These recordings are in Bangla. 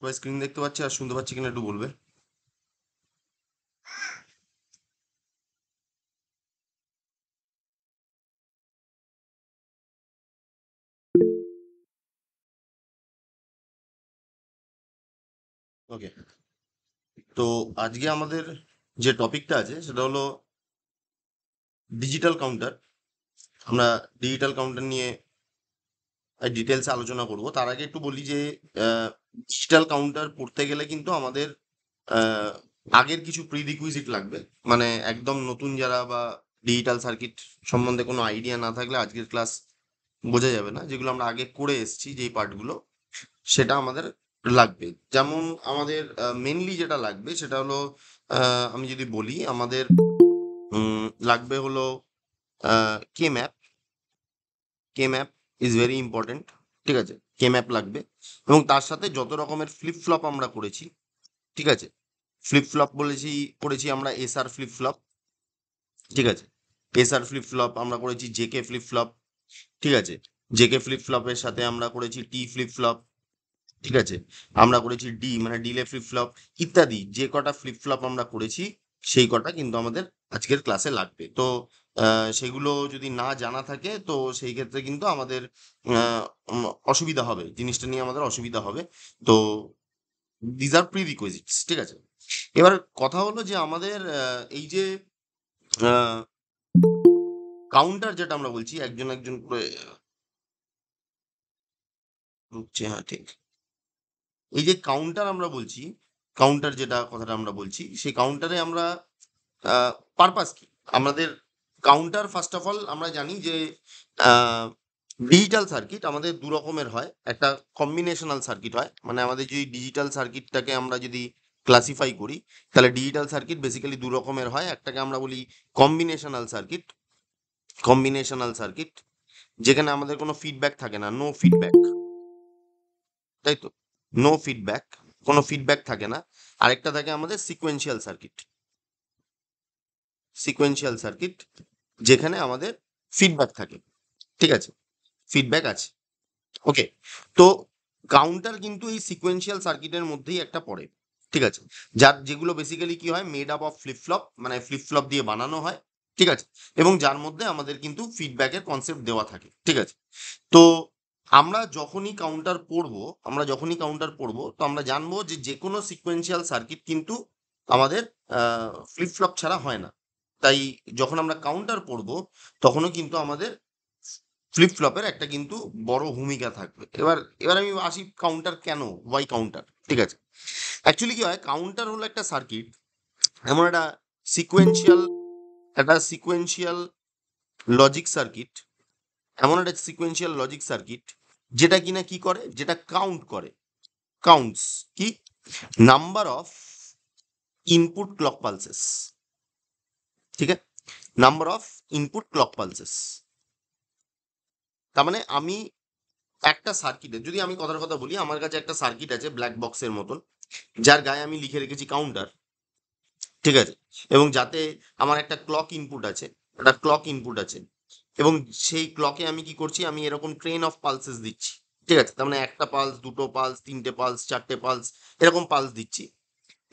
সবাই স্ক্রিন দেখতে পাচ্ছে আর শুনতে পাচ্ছে কিনা একটু বলবে। ওকে, তো আজকে আমাদের যে টপিকটা আছে সেটা হলো ডিজিটাল কাউন্টার। আমরা ডিজিটাল কাউন্টার নিয়ে ডিটেলসে আলোচনা করব। তার আগে একটু বলি যে ডিজিটাল কাউন্টার পড়তে গেলে কিন্তু আমাদের আহ, আগের কিছু প্রিরিকুইজিট লাগবে। মানে একদম নতুন যারা বা ডিজিটাল সার্কিট সম্বন্ধে কোনো আইডিয়া না থাকলে আজকের ক্লাস বোঝা যাবে না। যেগুলো আমরা আগে করে এসেছি যেই পার্টগুলো, সেটা আমাদের লাগবে। যেমন আমাদের মেনলি যেটা লাগবে সেটা হলো, আমি যদি বলি আমাদের লাগবে হলো K map. K map is very important. ঠিক আছে, কে ম্যাপ লাগবে। এবং তার সাথে যত রকমের ফ্লিপ ফ্লপ আমরা করেছি, ঠিক আছে, ফ্লিপ ফ্লপ করেছি আমরা এসআর ফ্লিপ ফ্লপ। ঠিক আছে, এসআর ফ্লিপ ফ্লপ আমরা করেছি, জেকে ফ্লিপ ফ্লপ। ঠিক আছে, জেকে ফ্লিপ ফ্লপের সাথে আমরা করেছি টি ফ্লিপ ফ্লপ। ঠিক আছে, আমরা করেছি ডি মানে ডিলে ফ্লিপ ফ্লপ ইত্যাদি। যে কটা ফ্লিপ ফ্লপ আমরা করেছি সেই কটা কিন্তু আমাদের আজকের ক্লাসে লাগবে। তো সেগুলো যদি না জানা থাকে তো সেই ক্ষেত্রে কিন্তু আমাদের আহ, অসুবিধা হবে, জিনিসটা নিয়ে আমাদের অসুবিধা হবে। তো দিজ আর প্রি রিকোয়েজিটস। ঠিক আছে, এবার কথা হলো যে আমাদের এই যে কাউন্টার যেটা আমরা বলছি একজন একজন করে ঢুকছে, হ্যাঁ ঠিক। এই যে কাউন্টার আমরা বলছি, কাউন্টার যেটা কথাটা আমরা বলছি, সেই কাউন্টারে আমরা পারপাস কি আমাদের? কাউন্টার ফার্স্ট অফ অল আমরা জানি যে ডিজিটাল সার্কিট আমাদের দু রকমের হয়। একটা কম্বিনেশনাল সার্কিট হয়, মানে আমাদের যদি ডিজিটাল সার্কিটটাকে আমরা যদি ক্লাসিফাই করি তাহলে ডিজিটাল সার্কিট বেসিক্যালি দু রকমের হয়। একটাকে আমরা বলি কম্বিনেশনাল সার্কিট। কম্বিনেশনাল সার্কিট যেখানে আমাদের কোনো ফিডব্যাক থাকে না, নো ফিডব্যাক, তাই তো, নো ফিডব্যাক, কোনো ফিডব্যাক থাকে না। আরেকটা থাকে আমাদের সিকোয়েন্সিয়াল সার্কিট। সিকোয়েন্সিয়াল সার্কিট যেখানে আমাদের ফিডব্যাক থাকে। ঠিক আছে, ফিডব্যাক আছে। ওকে, তো কাউন্টার কিন্তু এই সিকোয়েন্সিয়াল সার্কিটের মধ্যেই একটা পড়ে। ঠিক আছে, যার যেগুলো বেসিক্যালি কি হয়, made up of flip flop, মানে ফ্লিপ ফ্লপ দিয়ে বানানো হয়। ঠিক আছে, এবং যার মধ্যে আমাদের কিন্তু ফিডব্যাকের কনসেপ্ট দেওয়া থাকে। ঠিক আছে, তো আমরা যখনই কাউন্টার পড়বো তো আমরা জানবো যে যে কোনো সিকোয়েন্সিয়াল সার্কিট কিন্তু আমাদের ফ্লিপ ফ্লপ ছাড়া হয় না। তাই যখন আমরা কাউন্টার পড়বো তখনও কিন্তু আমাদের ফ্লিপ ফ্লপের একটা কিন্তু বড় ভূমিকা থাকবে। এবার এবার আমি আসি কাউন্টার কেন, ওয়াই কাউন্টার। ঠিক আছে, অ্যাকচুয়ালি কি হয়, কাউন্টার হলো একটা সার্কিট, এমন একটা সিকোয়েন্সিয়াল লজিক সার্কিট, এমন একটা সিকোয়েন্সিয়াল লজিক সার্কিট যেটা কিনা কি করে, যেটা কাউন্ট করে, কাউন্টস কি, number of input clock pulses. ঠিক আছে, number of input clock pulses. তার মানে আমি একটা সার্কিটে যদি আমি কথার কথা বলি, আমার কাছে একটা সার্কিট আছে ব্ল্যাক বক্সের মতন, যার গায়ে আমি লিখে রেখেছি কাউন্টার। ঠিক আছে, এবং যাতে আমার একটা ক্লক ইনপুট আছে, একটা ক্লক ইনপুট আছে, এবং সেই ক্লকে আমি কি করছি, আমি এরকম ট্রেন অফ পালসেস দিচ্ছি। ঠিক আছে, তার মানে একটা পালস, দুটো পালস, তিনটে পালস, চারটে পালস, এরকম পালস দিচ্ছি।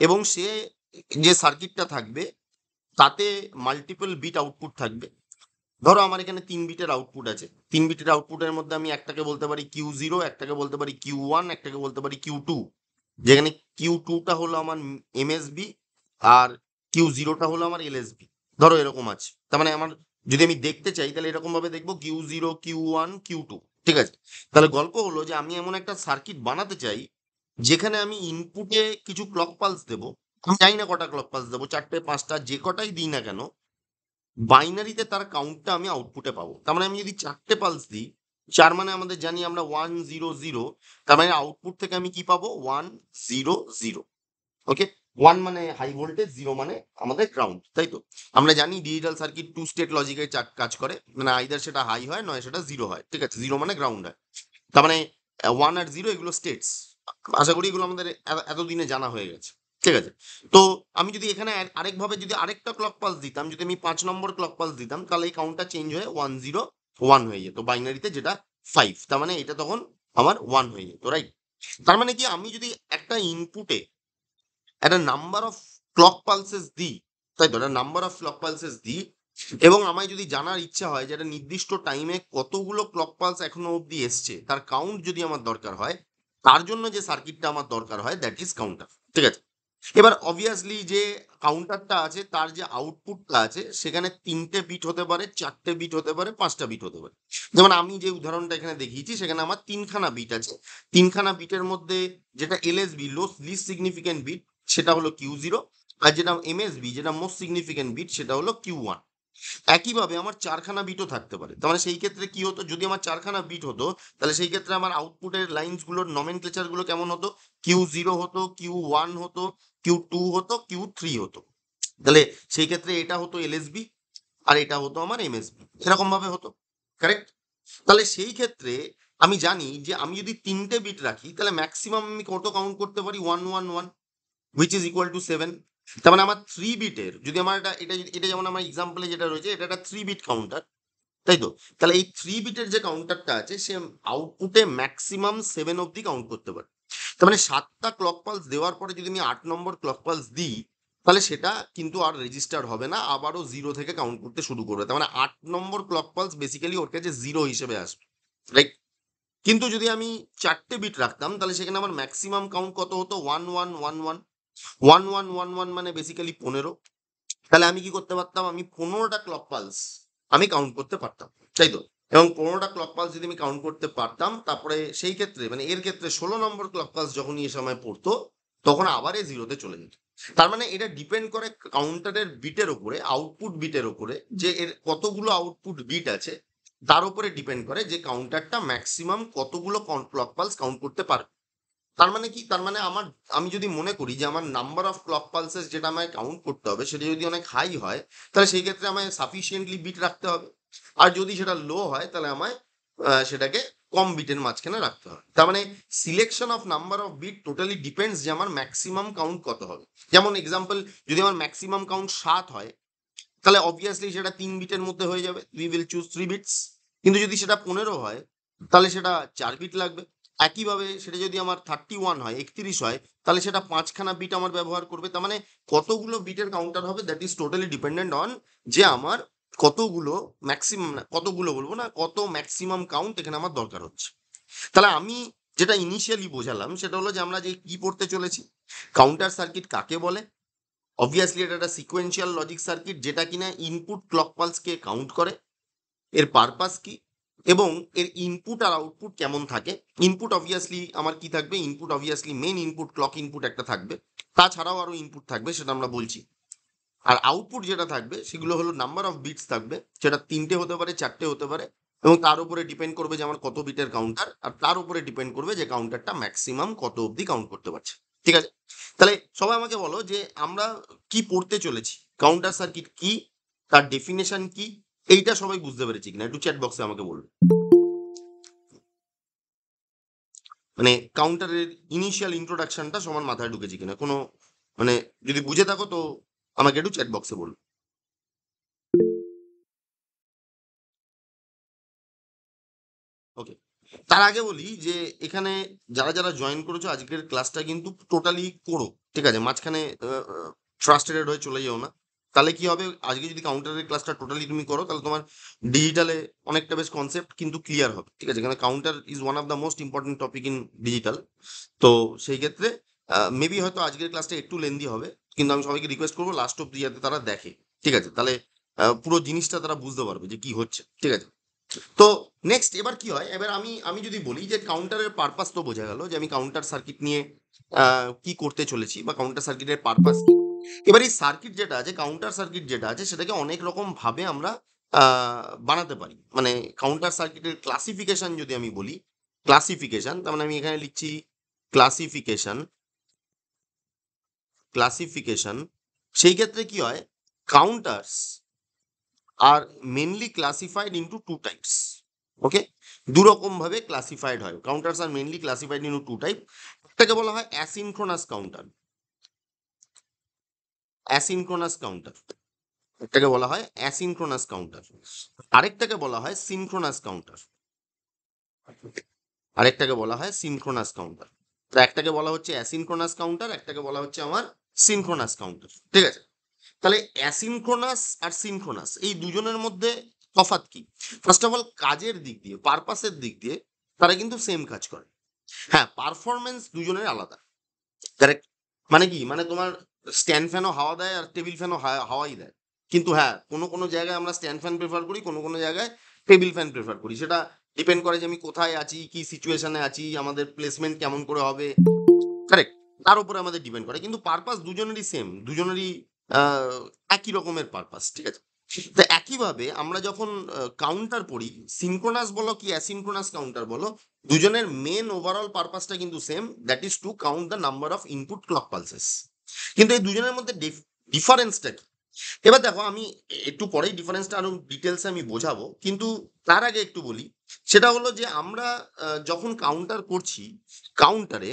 এবং সে যে সার্কিটটা থাকবে তাতে মাল্টিপল বিট আউটপুট থাকবে। ধরো আমার এখানে 3 বিটের আউটপুট আছে, 3 বিটের আউটপুটের মধ্যে আমি একটাকে বলতে পারি Q0, একটাকে বলতে পারি Q1, একটাকে বলতে পারি Q2। যেখানে Q2টা হলো আমার এমএসবি আর Q0টা হলো আমার এলএসবি। ধরো এরকম আছে, তার মানে আমার যদি আমি দেখতে চাই তাহলে এরকম ভাবে দেখবো Q0, Q1, Q2। ঠিক আছে, তাহলে গল্প হলো যে আমি এমন একটা সার্কিট বানাতে চাই যেখানে আমি ইনপুটে কিছু ক্লক পালস দেবো। আমি জানি না কটা ক্লক পালস দেবো, চারটে পাঁচটা যে কটাই দিই না কেন, বাইনারিতে তার কাউন্টটা আমি আউটপুটে পাবো। তার মানে আমি যদি চারটে পালস দিই, চার মানে আমাদের জানি আমরা 1 0 0, তার মানে আউটপুট থেকে আমি কি পাবো, 1 0 0। ওকে, 1 মানে হাই ভোল্টেজ, 0 মানে আমাদের গ্রাউন্ড, তাই তো। আমরা জানি ডিজিটাল সার্কিট টু স্টেট লজিকে কাজ করে, মানে আইদার সেটা হাই হয় নয় সেটা জিরো হয়। ঠিক আছে, জিরো মানে গ্রাউন্ড হয়। তার মানে 1 আর 0 এগুলো স্টেটস। আশা করি এগুলো আমাদের এতদিনে জানা হয়ে গেছে। ঠিক আছে, তো আমি যদি এখানে আরেকভাবে যদি আরেকটা ক্লক পালস দিতাম, যদি আমি 5 নম্বর ক্লক পালস দিতাম, তাহলে এই কাউন্টটা চেঞ্জ হয়ে 1 0 1 হয়ে যেত বাইনারিতে, যেটা 5। তার মানে এটা তখন আমার 1 হয়ে যেত, রাইট। তার মানে কি আমি যদি একটা ইনপুটে একটা নাম্বার অফ ক্লক পালসেস দিই, তাই তো, একটা নাম্বার অফ ক্লক পালসেস দিই, এবং আমায় যদি জানার ইচ্ছা হয় যে একটা নির্দিষ্ট টাইমে কতগুলো ক্লক পালস এখনো অবধি এসছে তার কাউন্ট যদি আমার দরকার হয়, তার জন্য যে সার্কিটটা আমার দরকার হয় দ্যাট ইজ কাউন্টার। ঠিক আছে, এবার অবভিয়াসলি যে কাউন্টারটা আছে তার যে আউটপুটটা আছে সেখানে 3টে বিট হতে পারে, 4টে বিট হতে পারে, 5টা বিট হতে পারে। যেমন আমি যে উদাহরণটা এখানে দেখিয়েছি সেখানে আমার 3খানা বিট আছে। 3খানা বিটের মধ্যে যেটা এলএসবি, লিস্ট সিগনিফিকেন্ট বিট, সেটা হলো Q0, আর যেটা এমএসবি, যেটা মোস্ট সিগনিফিকেন্ট বিট, সেটা হলো Q1। একইভাবে আমার 4খানা বিটও থাকতে পারে। তার মানে সেই ক্ষেত্রে কি হতো, যদি আমার 4খানা বিট হতো তাহলে সেই ক্ষেত্রে আমার আউটপুটের লাইনসগুলোর নমেনক্লেচারগুলো কেমন হতো? Q0 হতো, Q1 হতো, Q2 হতো, Q3 হতো। তাহলে সেই ক্ষেত্রে এটা হতো এলএসবি আর এটা হতো আমার এমএসবি, এরকম ভাবে হতো। কারেক্ট? তাহলে সেই ক্ষেত্রে আমি জানি যে আমি যদি 3টে বিট রাখি তাহলে ম্যাক্সিমাম আমি কত কাউন্ট করতে পারি? 111, which is equal to 7। তার মানে আমার 3 বিটের, যদি আমার এটা যেমন আমার এক্সাম্পলে যেটা রয়েছে, এটা একটা 3 বিট কাউন্টার, তাই তো? তাহলে এই 3 বিটের যে কাউন্টারটা আছে সে আউটপুটে ম্যাক্সিমাম 7 অবধি কাউন্ট করতে পারে। তার মানে 7টা ক্লক পালস দেওয়ার পরে যদি আমি 8 নম্বর ক্লক পালস দিই তাহলে সেটা কিন্তু আর রেজিস্টার হবে না, আবারও 0 থেকে কাউন্ট করতে শুরু করবে। তার মানে 8 নম্বর ক্লক পালস বেসিক্যালি ওর কাছে 0 হিসেবে আসবে, রাইট? কিন্তু যদি আমি 4টে বিট রাখতাম তাহলে সেখানে আমার ম্যাক্সিমাম কাউন্ট কত হতো? 1111। 1111 মানে বেসিক্যালি 15। তাহলে আমি কি করতে পারতাম? আমি 15টা ক্লক পালস আমি কাউন্ট করতে পারতাম, তাই তো? এবং 15টা ক্লক পালস যদি আমি কাউন্ট করতে পারতাম, তারপরে সেই ক্ষেত্রে মানে এর ক্ষেত্রে 16 নম্বর ক্লক পালস যখনই এ সময় পড়তো তখন আবার এই 0-তে চলে যেত। তার মানে এটা ডিপেন্ড করে কাউন্টারের বিটের ওপরে, আউটপুট বিটের ওপরে, যে এর কতগুলো আউটপুট বিট আছে তার উপরে ডিপেন্ড করে যে কাউন্টারটা ম্যাক্সিমাম কতগুলো ক্লক পালস কাউন্ট করতে পারবে। তার মানে কি? তার মানে আমি যদি মনে করি যে আমার নাম্বার অফ ক্লক পালসেস যেটা আমায় কাউন্ট করতে হবে সেটা যদি অনেক হাই হয় তাহলে সেই ক্ষেত্রে আমায় সাফিসিয়েন্টলি বিট রাখতে হবে। আর যদি সেটা লো হয় তাহলে আমায় সেটাকে কম বিটের মাঝখানে রাখতে হবে। তার মানে selection of number of bit totally depends যে আমার ম্যাক্সিমাম কাউন্ট কত হবে। যেমন এক্সাম্পল, যদি আমার ম্যাক্সিমাম কাউন্ট 7 হয় তাহলে অবভিয়াসলি সেটা 3 বিটের মধ্যে হয়ে যাবে, উই উইল চুজ 3 বিটস। কিন্তু যদি সেটা 15 হয় তাহলে সেটা 4 বিট লাগবে। একইভাবে সেটা যদি আমার 31 হয়, 31 হয়, তাহলে সেটা 5খানা বিট আমার ব্যবহার করবে। তার মানে কতগুলো বিটের কাউন্টার হবে that is totally dependent on যে আমার কতগুলো ম্যাক্সিমাম, কতগুলো বলবো না, কত ম্যাক্সিমাম কাউন্ট এখানে আমার দরকার হচ্ছে। তাহলে আমি যেটা ইনিশিয়ালি বোঝালাম সেটা হলো যে আমরা যে কি পড়তে চলেছি, কাউন্টার সার্কিট কাকে বলে। অবভিয়াসলি এটা একটা সিকোয়েন্সিয়াল লজিক সার্কিট যেটা কিনা ইনপুট ক্লক পালসকে কাউন্ট করে। এর পারপাস কি এবং এর ইনপুট আর আউটপুট কেমন থাকে। ইনপুট অবভিয়াসলি আমার কি থাকবে? Input obviously main input clock input একটা থাকবে, তাছাড়াও আরো ইনপুট থাকবে সেটা আমরা বলছি। আর আউটপুট যেটা থাকবে সেগুলো হলো নাম্বার অফ বিটস থাকবে, সেটা 3টে হতে পারে, 4টে হতে পারে, এবং তার উপরে ডিপেন্ড করবে যে আমার কত বিটের কাউন্টার, আর তার উপরে ডিপেন্ড করবে যে কাউন্টারটা ম্যাক্সিমাম কত অবধি কাউন্ট করতে পারছে। ঠিক আছে, তাহলে সবাই আমাকে বলো যে আমরা কি পড়তে চলেছি, কাউন্টার সার্কিট কি, তার ডেফিনেশন কি, এইটা সবাই বুঝতে পেরেছি কিনা একটু চ্যাট বক্সে আমাকে বলবে। মানে কাউন্টারের ইনিশিয়াল ইন্ট্রোডাকশনটা সবার মাথায় ঢুকেছে কিনা, কোনো মানে যদি বুঝে থাকো তো আমাকে একটু চ্যাট বক্সে বলবে। ওকে, তার আগে বলি যে এখানে যারা যারা জয়েন করেছো আজকের ক্লাসটা কিন্তু টোটালি করো, ঠিক আছে? মাঝখানে ফ্রাস্ট্রেটেড হয়ে চলে যেও না। তাহলে কি হবে, আজকে যদি কাউন্টারের ক্লাসটা টোটালি তুমি করো তাহলে তোমার ডিজিটালে অনেকটা বেশ কনসেপ্ট কিন্তু ক্লিয়ার হবে। ঠিক আছে, কারণ counter is one of the most important topic in digital. তো সেই ক্ষেত্রে মেবি হয়তো আজকের ক্লাসটা একটু লেন্দি হবে, কিন্তু আমি সবাইকে রিকোয়েস্ট করবো লাস্ট অব্দি যাতে তারা দেখে। ঠিক আছে, তাহলে পুরো জিনিসটা তারা বুঝতে পারবে যে কি হচ্ছে। ঠিক আছে, তো নেক্সট এবার কি হয়, এবার আমি আমি যদি বলি যে কাউন্টারের পারপাস তো বোঝা গেল যে আমি কাউন্টার সার্কিট নিয়ে কি করতে চলেছি বা কাউন্টার সার্কিটের পারপাস কি। এবার এই সার্কিট যেটা আছে, কাউন্টার সার্কিট যেটা আছে, সেটাকে অনেক রকম ভাবে আমরা বানাতে পারি। মানে কাউন্টার সার্কিটের ক্লাসিফিকেশন যদি আমি বলি, ক্লাসিফিকেশন তার মানে আমি এখানে লিখছি ক্লাসিফিকেশন। ক্লাসিফিকেশন সেই ক্ষেত্রে কি হয়, counters are mainly classified into two types. Okay, দু রকম ভাবে ক্লাসিফাইড হয়, counters are mainly classified into two type. একটাকে বলা হয় অ্যাসিনক্রোনাস কাউন্টার, অ্যাসিনক্রোনাস কাউন্টার, একটাকে বলা হয় অ্যাসিনক্রোনাস কাউন্টার, আরেকটাকে বলা হয় সিনক্রোনাস কাউন্টার, আরেকটাকে বলা হয় সিনক্রোনাস কাউন্টার। তো একটাকে বলা হচ্ছে অ্যাসিনক্রোনাস কাউন্টার, একটাকে বলা হচ্ছে আমার সিনক্রোনাস কাউন্টার। ঠিক আছে, তাহলে অ্যাসিনক্রোনাস আর সিনক্রোনাস এই দুজনের মধ্যে তফাৎ কি? ফার্স্ট অফ অল কাজের দিক দিয়ে, পারপাসের দিক দিয়ে তারা কিন্তু সেম কাজ করে। হ্যাঁ, পারফরমেন্স দুজনের আলাদা, কারেক্ট। মানে কি, মানে তোমার স্ট্যান্ড ফ্যানও হাওয়া দেয় আর টেবিল ফ্যানও হাওয়াই দেয়, কিন্তু হ্যাঁ কোনো কোনো জায়গায় আমরা স্ট্যান্ড ফ্যান প্রেফার করি, কোনো কোনো জায়গায় টেবিল ফ্যান প্রেফার করি। সেটা ডিপেন্ড করে যে আমি কোথায় আছি, কি সিচুয়েশনে আছি, আমাদের প্লেসমেন্ট কেমন করে হবে, কারেক্ট, তার উপরে আমাদের ডিপেন্ড করে। কিন্তু পারপাস দুজনেরই সেম, দুজনেরই আহ, একই রকমের পারপাস। ঠিক আছে, তো একইভাবে আমরা যখন কাউন্টার পড়ি, সিনক্রোনাস বলো কি অ্যাসিনক্রোনাস কাউন্টার বলো, দুজনের মেন ওভারঅল পারপাসটা কিন্তু same, that is to count the number of input clock pulses. কিন্তু এই দুজনের মধ্যে ডিফারেন্সটা কি? এবার দেখো, আমি একটু পরেই ডিফারেন্সটা আরো ডিটেলসে আমি বোঝাবো, কিন্তু তার আগে একটু বলি। সেটা হলো যে আমরা যখন কাউন্টার করছি, কাউন্টারে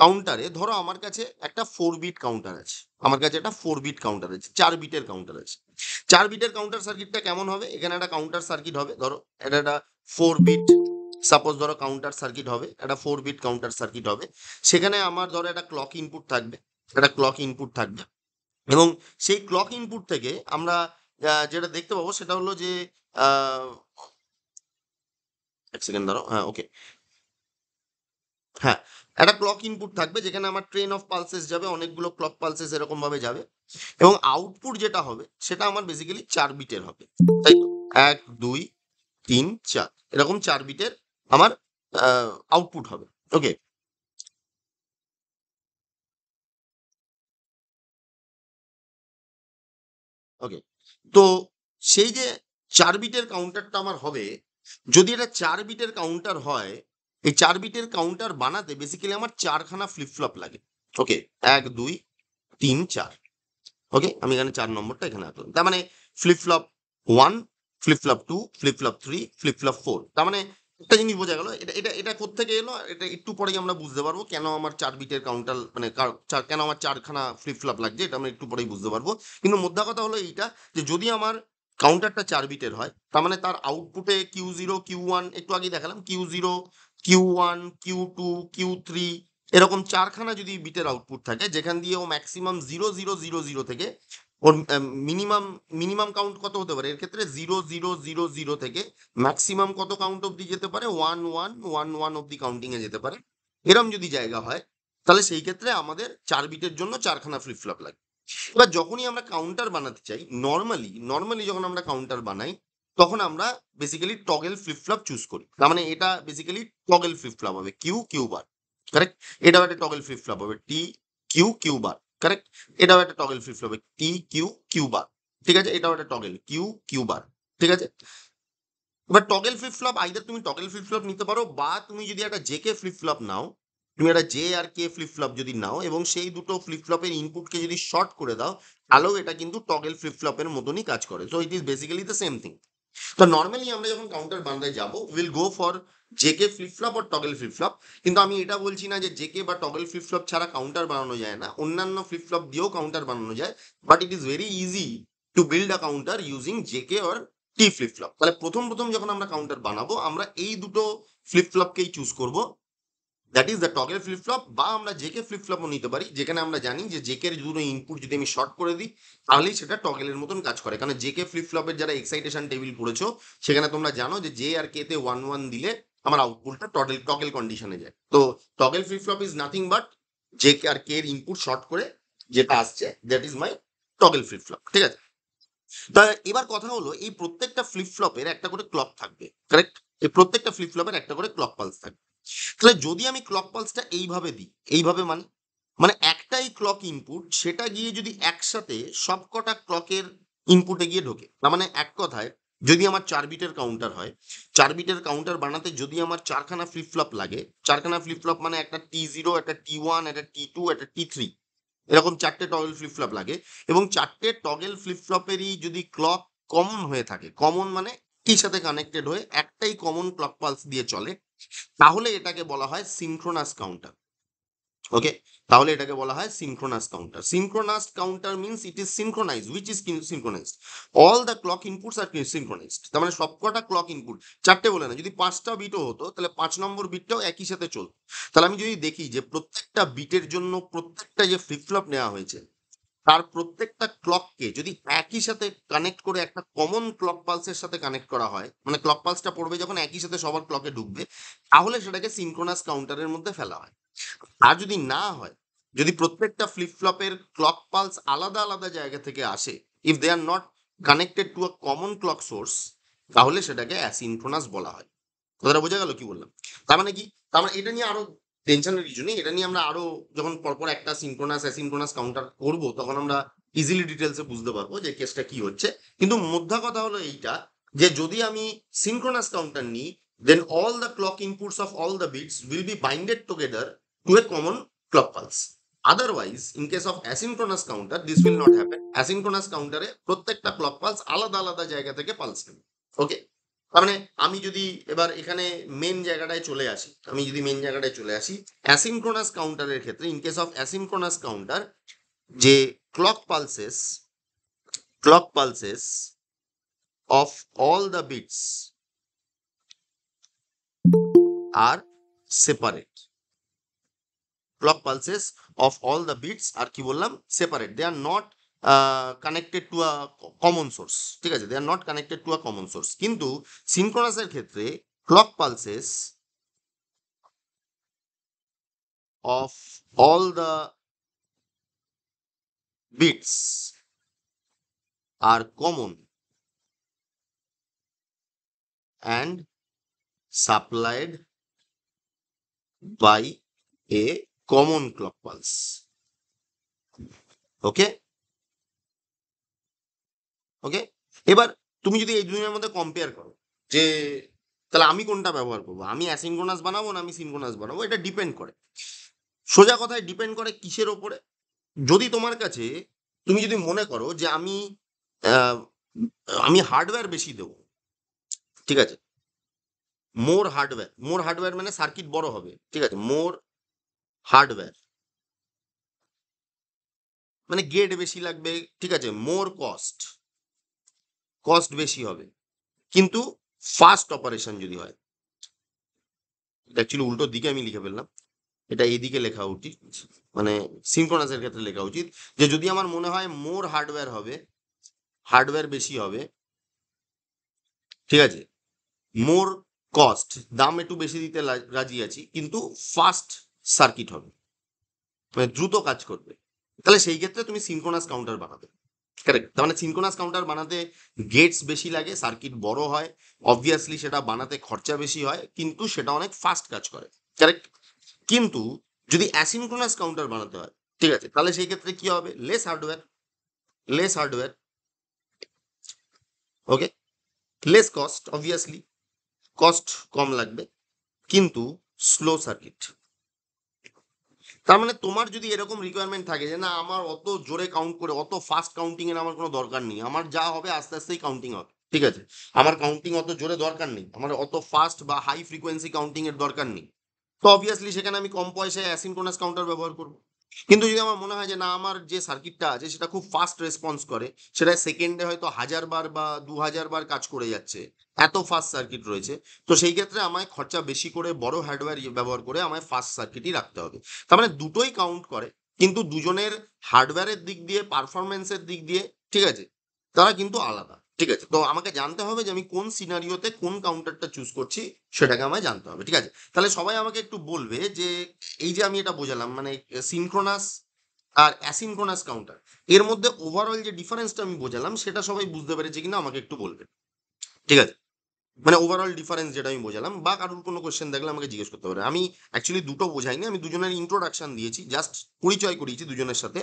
কাউন্টারে ধরো আমার কাছে একটা 4 বিট কাউন্টার আছে, আমার কাছে একটা 4 বিট কাউন্টার আছে, 4 বিটের কাউন্টার আছে। 4 বিটের কাউন্টার সার্কিটটা কেমন হবে? এখানে একটা কাউন্টার সার্কিট হবে, ধরো এটা একটা 4 বিট, সাপোজ ধরো কাউন্টার সার্কিট হবে, একটা 4 বিট কাউন্টার সার্কিট হবে। সেখানে আমার ধরো একটা ক্লক ইনপুট থাকবে, একটা ক্লক ইনপুট থাকবে। এবং সেই ক্লক ইনপুট থেকে আমরা যেটা দেখতে পাবো সেটা হলো যে আহ, এক সেকেন্ড ধরো, হ্যাঁ ওকে, হ্যাঁ, একটা ক্লক ইনপুট থাকবে যেখানে আমার ট্রেন অফ পালসেস যাবে, অনেকগুলো ক্লক পালসেস এরকম ভাবে যাবে। এবং আউটপুট যেটা হবে সেটা আমার বেসিক্যালি 4 বিটের হবে, তাই তো? 1 2 3 4 এরকম 4 বিটের আমার আউটপুট হবে। ওকে, ওকে, তো সেই যে 4 বিটের কাউন্টারটা আমার হবে, যদি এটা 4 বিটের কাউন্টার হয়, এই 4 বিটের কাউন্টার বানাতে বেসিক্যালি আমার 4খানা ফ্লিপ ফ্লপ লাগে। ওকে, 1 2 3 4। ওকে, আমি এখানে 4 নম্বরটা এখানে আঁকলাম। তার মানে flip flop 1, flip flop 2, flip flop 3, flip flop 4। তার মানে একটা জিনিস বোঝা গেল, এটা এটা এটা কোত্থেকে এলো, এটা একটু পরেই আমরা বুঝতে পারবো কেন আমার 4 বিটের কাউন্টার, মানে কেন আমার 4খানা ফ্লিপ ফ্লপ লাগছে, এটা আমরা একটু পরেই বুঝতে পারবো। কিন্তু মোদ্দা কথা হলো এইটা, যে যদি আমার কাউন্টারটা 4 বিটের হয়, তার মানে তার আউটপুটে Q0 Q1, একটু আগেই দেখালাম, Q0 Q1 Q2 Q3, এরকম 4খানা যদি বিটের আউটপুট থাকে, যেখান দিয়ে ও ম্যাক্সিমাম 0 0 0 0 থেকে ওর মিনিমাম মিনিমাম কাউন্ট কত হতে পারে এর ক্ষেত্রে, 0 0 0 0 থেকে ম্যাক্সিমাম কত কাউন্ট অব্দি যেতে পারে, 1 1 1 1 অব্দি কাউন্টিং এ যেতে পারে। এরম যদি জায়গা হয়, তাহলে সেই ক্ষেত্রে আমাদের 4 বিটের জন্য 4খানা ফ্লিপ ফ্লপ লাগে। এবার যখনই আমরা কাউন্টার বানাতে চাই, নর্মালি নর্মালি যখন আমরা কাউন্টার বানাই, তখন আমরা basically toggle flip flop choose করি। তার মানে এটা বেসিক্যালি টগল ফ্লিপ ফ্লপ হবে, কিউ কিউ বার, কারেক্ট। এটাও একটা টগল ফ্লিপ ফ্লপ হবে, T Q Q bar, correct. এটাও একটা টগল ফ্লিপ ফ্লপ হবে, টি কিউ কিউ বার, ঠিক আছে। এটাও একটা টগল কিউ কিউ বার, ঠিক আছে। এবার টগল ফ্লিপ ফ্লপ, আইদার তুমি টগল ফ্লিপ ফ্লপ নিতে পারো, বা তুমি যদি একটা জেকে ফ্লিপ ফ্লপ নাও, তুমি একটা জে আর কে ফ্লিপ ফ্লপ যদি নাও এবং সেই দুটো ফ্লিপ ফ্লপের ইনপুটকে যদি শর্ট করে দাও, তাহলেও এটা কিন্তু টগল ফ্লিপ ফ্লপের মতনই কাজ করে। So it is basically the same thing. তো নর্মালি আমরা যখন কাউন্টার বানাতে যাব, will go for JK flip flop আর টগল ফ্লিপ ফ্লপ। কিন্তু আমি এটা বলছি না যে জেকে বা টগল ফ্লিপ ফ্লপ ছাড়া কাউন্টার বানানো যায় না, অন্যান্য ফ্লিপ ফ্লপ দিয়েও কাউন্টার বানানো যায়। But it is very easy to build a counter using JK or T flip flop. তাহলে প্রথম প্রথম যখন আমরা কাউন্টার বানাবো, আমরা এই দুটো ফ্লিপ ফ্লপকেই চুজ করব, that is the toggle flip flop. বা আমরা জেকে ফ্লিপ ফ্লপও নিতে পারি, যেখানে আমরা জানি যে জেকের দুটো ইনপুট যদি আমি শর্ট করে দিই, তাহলেই সেটা টগলের মতন কাজ করে। কারণ জেকে ফ্লিপ ফ্লপের যারা এক্সাইটেশন টেবিল পড়েছো, সেখানে তোমরা জানো যে জে আর কে তে 1 1 দিলে আমার আউটপুটটা টগল টগল কন্ডিশনে যায়। তো toggle flip flop is nothing but J আর কে এর ইনপুট শর্ট করে যেটা আসছে, that is my toggle flip flop, ঠিক আছে। তা এবার কথা হলো, এই প্রত্যেকটা ফ্লিপ ফ্লপের একটা করে ক্লক থাকবে, কারেক্ট। এই প্রত্যেকটা ফ্লিপ ফ্লপের একটা করে ক্লক পালস থাকবে। তাহলে যদি আমি ক্লক পালসটা এইভাবে দিই, এইভাবে মানে, মানে একটাই ক্লক ইনপুট, সেটা গিয়ে যদি একসাথে সবকটা ক্লকের ইনপুটে গিয়ে ঢোকে, তার মানে এক কথায়, যদি আমার 4 বিটের কাউন্টার হয়, 4 বিটের কাউন্টার বানাতে যদি আমার 4খানা ফ্লিপ ফ্লপ লাগে, 4খানা ফ্লিপ ফ্লপ মানে একটা T0, একটা T1, একটা T2, একটা T3, এরকম 4টে টগল ফ্লিপ ফ্লপ লাগে। এবং 4টে টগল ফ্লিপ ফ্লপেরই যদি ক্লক কমন হয়ে থাকে, কমন মানে কি সাথে কানেক্টেড হয়ে একটাই কমন ক্লক পালস দিয়ে চলে, তাহলে এটাকে বলা হয় সিনক্রোনাস কাউন্টার। ওকে, তাহলে এটাকে বলা হয় synchronous counter. Synchronous counter means it is synchronised, which is synchronised, all the clock inputs are synchronised. তার মানে সবকটা ক্লক ইনপুট, চারটে বলে না, যদি 5টা বিটও হতো তাহলে 5 নম্বর বিটটাও একই সাথে চলতো। তাহলে আমি যদি দেখি যে প্রত্যেকটা বিটের জন্য প্রত্যেকটা যে ফ্লিপ ফ্লপ নেওয়া হয়েছে তার প্রত্যেকটা ক্লককে যদি একই সাথে কানেক্ট করে একটা কমন ক্লক পালসের সাথে কানেক্ট করা হয়, মানে ক্লক পালসটা পড়বে যখন একই সাথে সবার ক্লকে ঢুকবে, তাহলে সেটাকে সিনক্রোনাস কাউন্টারের মধ্যে ফেলা হয়। আর যদি না হয়, যদি প্রত্যেকটা ফ্লিপ ফ্লপের ক্লক পালস আলাদা আলাদা জায়গা থেকে আসে, if they are not connected to a common clock source, তাহলে সেটাকে অ্যাসিনক্রোনাস বলা হয়। কথাটা বোঝা গেল কি বললাম? তার মানে কি, তার মানে এটা নিয়ে আরো টেনশনের কিছু নেই, এটা নিয়ে আমরা আরো যখন পরপর একটা সিনক্রোনাস অ্যাসিনক্রোনাস কাউন্টার করব তখন আমরা ইজিলি ডিটেলসে বুঝতে পারবো যে কেসটা কি হচ্ছে। কিন্তু মোদ্দা কথা হলো এইটা, যে যদি আমি সিনক্রোনাস কাউন্টার নিই, then all the clock inputs of all the bits will be binded together to a common clock pulse. Otherwise, in case of asynchronous counter, this will not happen. Asynchronous counter এ প্রত্যেকটা ক্লক পালস আলাদা আলাদা জায়গা থেকে পালস নেবে। ওকে, তার মানে আমি যদি এবার এখানে মেন জায়গাটায় চলে আসি, অ্যাসিনক্রোনাস কাউন্টারের ক্ষেত্রে, in case of asynchronous counter, যে clock pulses of all the bits are separate, clock pulses of all the bits are কি বললাম, separate, they are not connected to a common source. ঠিক আছে, they are not connected to a common source. কিন্তু সিনক্রোনাসের ক্ষেত্রে clock pulses of all the bits are common and supplied by a common clock pulse. ওকে, ওকে, এবার তুমি যদি এই দুজনের মধ্যে কম্পেয়ার করো যে তাহলে আমি কোনটা ব্যবহার করবো, আমি অ্যাসিনক্রোনাস বানাবো না আমি সিনক্রোনাস বানাবো, এটা ডিপেন্ড করে, সোজা কথায় ডিপেন্ড করে কিসের ওপরে। যদি তোমার কাছে, তুমি যদি মনে করো যে আহ, আমি হার্ডওয়্যার বেশি দেবো, ঠিক আছে, মোর হার্ডওয়্যার মানে সার্কিট বড় হবে, ঠিক আছে, মোর হার্ডওয়্যার মানে গেট বেশি লাগবে, ঠিক আছে, মোর কস্ট বেশি হবে, কিন্তু ফাস্ট অপারেশন যদি হয়, এটা অ্যাকচুয়ালি উল্টো দিকে আমি লিখে ফেললাম, এটা এইদিকে লেখা উচিত, মানে সিনক্রোনাসের ক্ষেত্রে লেখা উচিত যে যদি আমার মনে হয় মোর হার্ডওয়্যার বেশি হবে, ঠিক আছে, মোর কস্ট, দাম একটু বেশি দিতে রাজি আছি, কিন্তু ফাস্ট সার্কিট হবে, মানে দ্রুত কাজ করবে, তাহলে সেই ক্ষেত্রে তুমি সিনক্রোনাস কাউন্টার বানাবে। কারেক্ট, তার মানে সিনক্রোনাস কাউন্টার বানাতে গেটস বেশি লাগে, সার্কিট বড় হয়, অবভিয়াসলি সেটা বানাতে খরচা বেশি হয়, কিন্তু সেটা অনেক ফাস্ট কাজ করে। কারেক্ট, কিন্তু যদি অ্যাসিনক্রোনাস কাউন্টার বানাতে হয়, ঠিক আছে, তাহলে সেই ক্ষেত্রে কি হবে, লেস হার্ডওয়্যার, ওকে, লেস কস্ট, অবভিয়াসলি কস্ট কম লাগবে, কিন্তু স্লো সার্কিট। তার মানে তোমার যদি এরকম রিকোয়ারমেন্ট থাকে যে না আমার অত জোরে কাউন্ট করে অত ফাস্ট কাউন্টিং এর আমার কোনো দরকার নেই, আমার যা হবে আস্তে আস্তেই কাউন্টিং হবে, ঠিক আছে, আমার কাউন্টিং অত জোরে দরকার নেই, আমার অত ফাস্ট বা হাই ফ্রিকোয়েন্সি কাউন্টিং এর দরকার নেই, তো অবভিয়াসলি সেখানে আমি কম পয়সায় অ্যাসিনক্রোনাস কাউন্টার ব্যবহার করব। কিন্তু যদি আমার মনে হয় যে না আমার যে সার্কিটটা আছে সেটা খুব ফাস্ট রেসপন্স করে, সেটা সেকেন্ডে হয়তো 1000 বার বা 2000 বার কাজ করে যাচ্ছে, এত ফাস্ট সার্কিট রয়েছে, তো সেই ক্ষেত্রে আমায় খরচা বেশি করে বড় হার্ডওয়্যার ব্যবহার করে আমায় ফাস্ট সার্কিটই রাখতে হবে। তার মানে দুটোই কাউন্ট করে, কিন্তু দুজনের হার্ডওয়্যারের দিক দিয়ে পারফরমেন্সের দিক দিয়ে, ঠিক আছে, তারা কিন্তু আলাদা। ঠিক আছে, তো আমাকে জানতে হবে যে আমি কোন সিনারিওতে কোন কাউন্টারটা চুজ করছি, সেটাকে আমায় জানতে হবে। ঠিক আছে, তাহলে সবাই আমাকে একটু বলবে যে এই যে আমি এটা বোঝালাম, মানে সিনক্রোনাস আর অ্যাসিনক্রোনাস কাউন্টার, এর মধ্যে ওভারঅল যে ডিফারেন্সটা আমি বোঝালাম সেটা সবাই বুঝতে পেরেছে কিনা আমাকে একটু বলবে। ঠিক আছে, মানে ওভারঅল ডিফারেন্স যেটা আমি বোঝালাম, বা কারোর কোনো কোশ্চেন থাকলে আমাকে জিজ্ঞেস করতে পারে। আমি অ্যাকচুয়ালি দুটো বোঝাইনি, আমি দুজনের ইন্ট্রোডাকশন দিয়েছি, জাস্ট পরিচয় করিয়েছি দুজনের সাথে।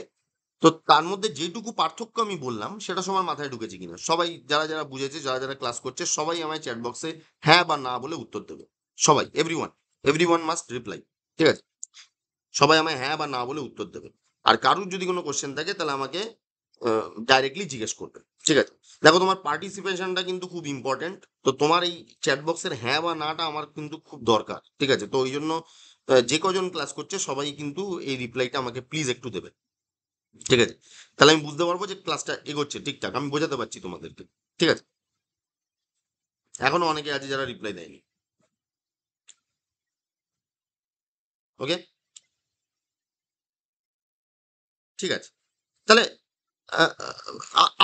তো তার মধ্যে যেটুকু পার্থক্য আমি বললাম সেটা সবার মাথায় ঢুকেছে কিনা, সবাই যারা যারা বুঝেছে, যারা যারা ক্লাস করছে, সবাই আমায় চ্যাট বক্সে হ্যাঁ বা না বলে উত্তর দেবে। সবাই, এভরিওয়ান মাস্ট রিপ্লাই। ঠিক আছে, সবাই আমায় হ্যাঁ বা না বলে উত্তর দেবে। আর কারুর যদি কোনো কোশ্চেন থাকে তাহলে আমাকে ডাইরেক্টলি জিজ্ঞেস করবে। ঠিক আছে, দেখো তোমার পার্টিসিপেশনটা কিন্তু খুব ইম্পর্টেন্ট, তো তোমার এই চ্যাট বক্সের হ্যাঁ বা নাটা আমার কিন্তু খুব দরকার। ঠিক আছে, তো ওই জন্য যে কজন ক্লাস করছে সবাই কিন্তু এই রিপ্লাইটা আমাকে প্লিজ একটু দেবে, ঠিক আছে? তাহলে আমি বুঝতে পারবো যে ক্লাসটা এগোচ্ছে ঠিকঠাক, আমি বোঝাতে পারছি তোমাদেরকে, ঠিক আছে? এখনো অনেকে আছে যারা রিপ্লাই দেয়নি। ওকে, ঠিক আছে। তাহলে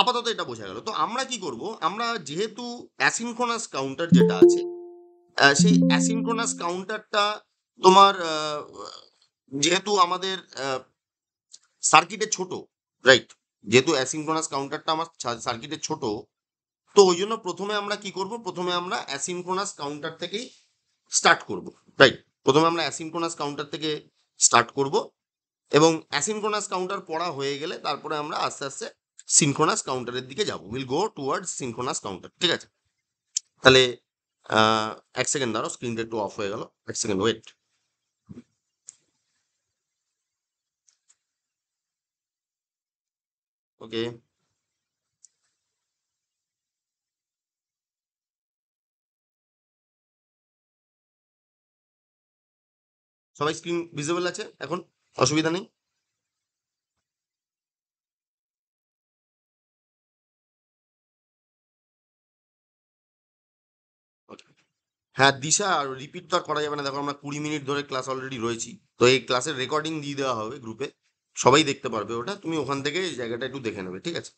আপাতত এটা বোঝা গেল। তো আমরা কি করব, আমরা যেহেতু অ্যাসিনক্রোনাস কাউন্টার যেটা আছে, সেই অ্যাসিনক্রোনাস কাউন্টারটা তোমার যেহেতু আমাদের সার্কিটে ছোট, রাইট? যেহেতু অ্যাসিনক্রোনাস কাউন্টারটা আমার সার্কিটে ছোট, তো ওই জন্য প্রথমে আমরা কি করব, প্রথমে আমরা অ্যাসিনক্রোনাস কাউন্টার থেকেই স্টার্ট করব, রাইট? প্রথমে আমরা অ্যাসিনক্রোনাস কাউন্টার থেকে স্টার্ট করব, এবং অ্যাসিনক্রোনাস কাউন্টার পড়া হয়ে গেলে তারপরে আমরা আস্তে আস্তে সিনক্রোনাস কাউন্টারের দিকে যাব, will go towards synchronous counter, ঠিক আছে? তাহলে এক সেকেন্ড দাঁড়াও, স্ক্রিনটা একটু অফ হয়ে গেল, এক সেকেন্ড ওয়েট। ওকে, সবাই স্ক্রিন ভিজিবল আছে এখন? অসুবিধা নেই? Okay. হ্যাঁ দিশা, আর রিপিট তো আর করা যাবে না, দেখো আমরা 20 মিনিট ধরে ক্লাস অলরেডি রয়েছি, তো এই ক্লাসের রেকর্ডিং দিয়ে দেওয়া হবে গ্রুপে, সবাই দেখতে পারবে ওটা, তুমি ওখান থেকে এই জায়গাটা একটু দেখে নেবে, ঠিক আছে?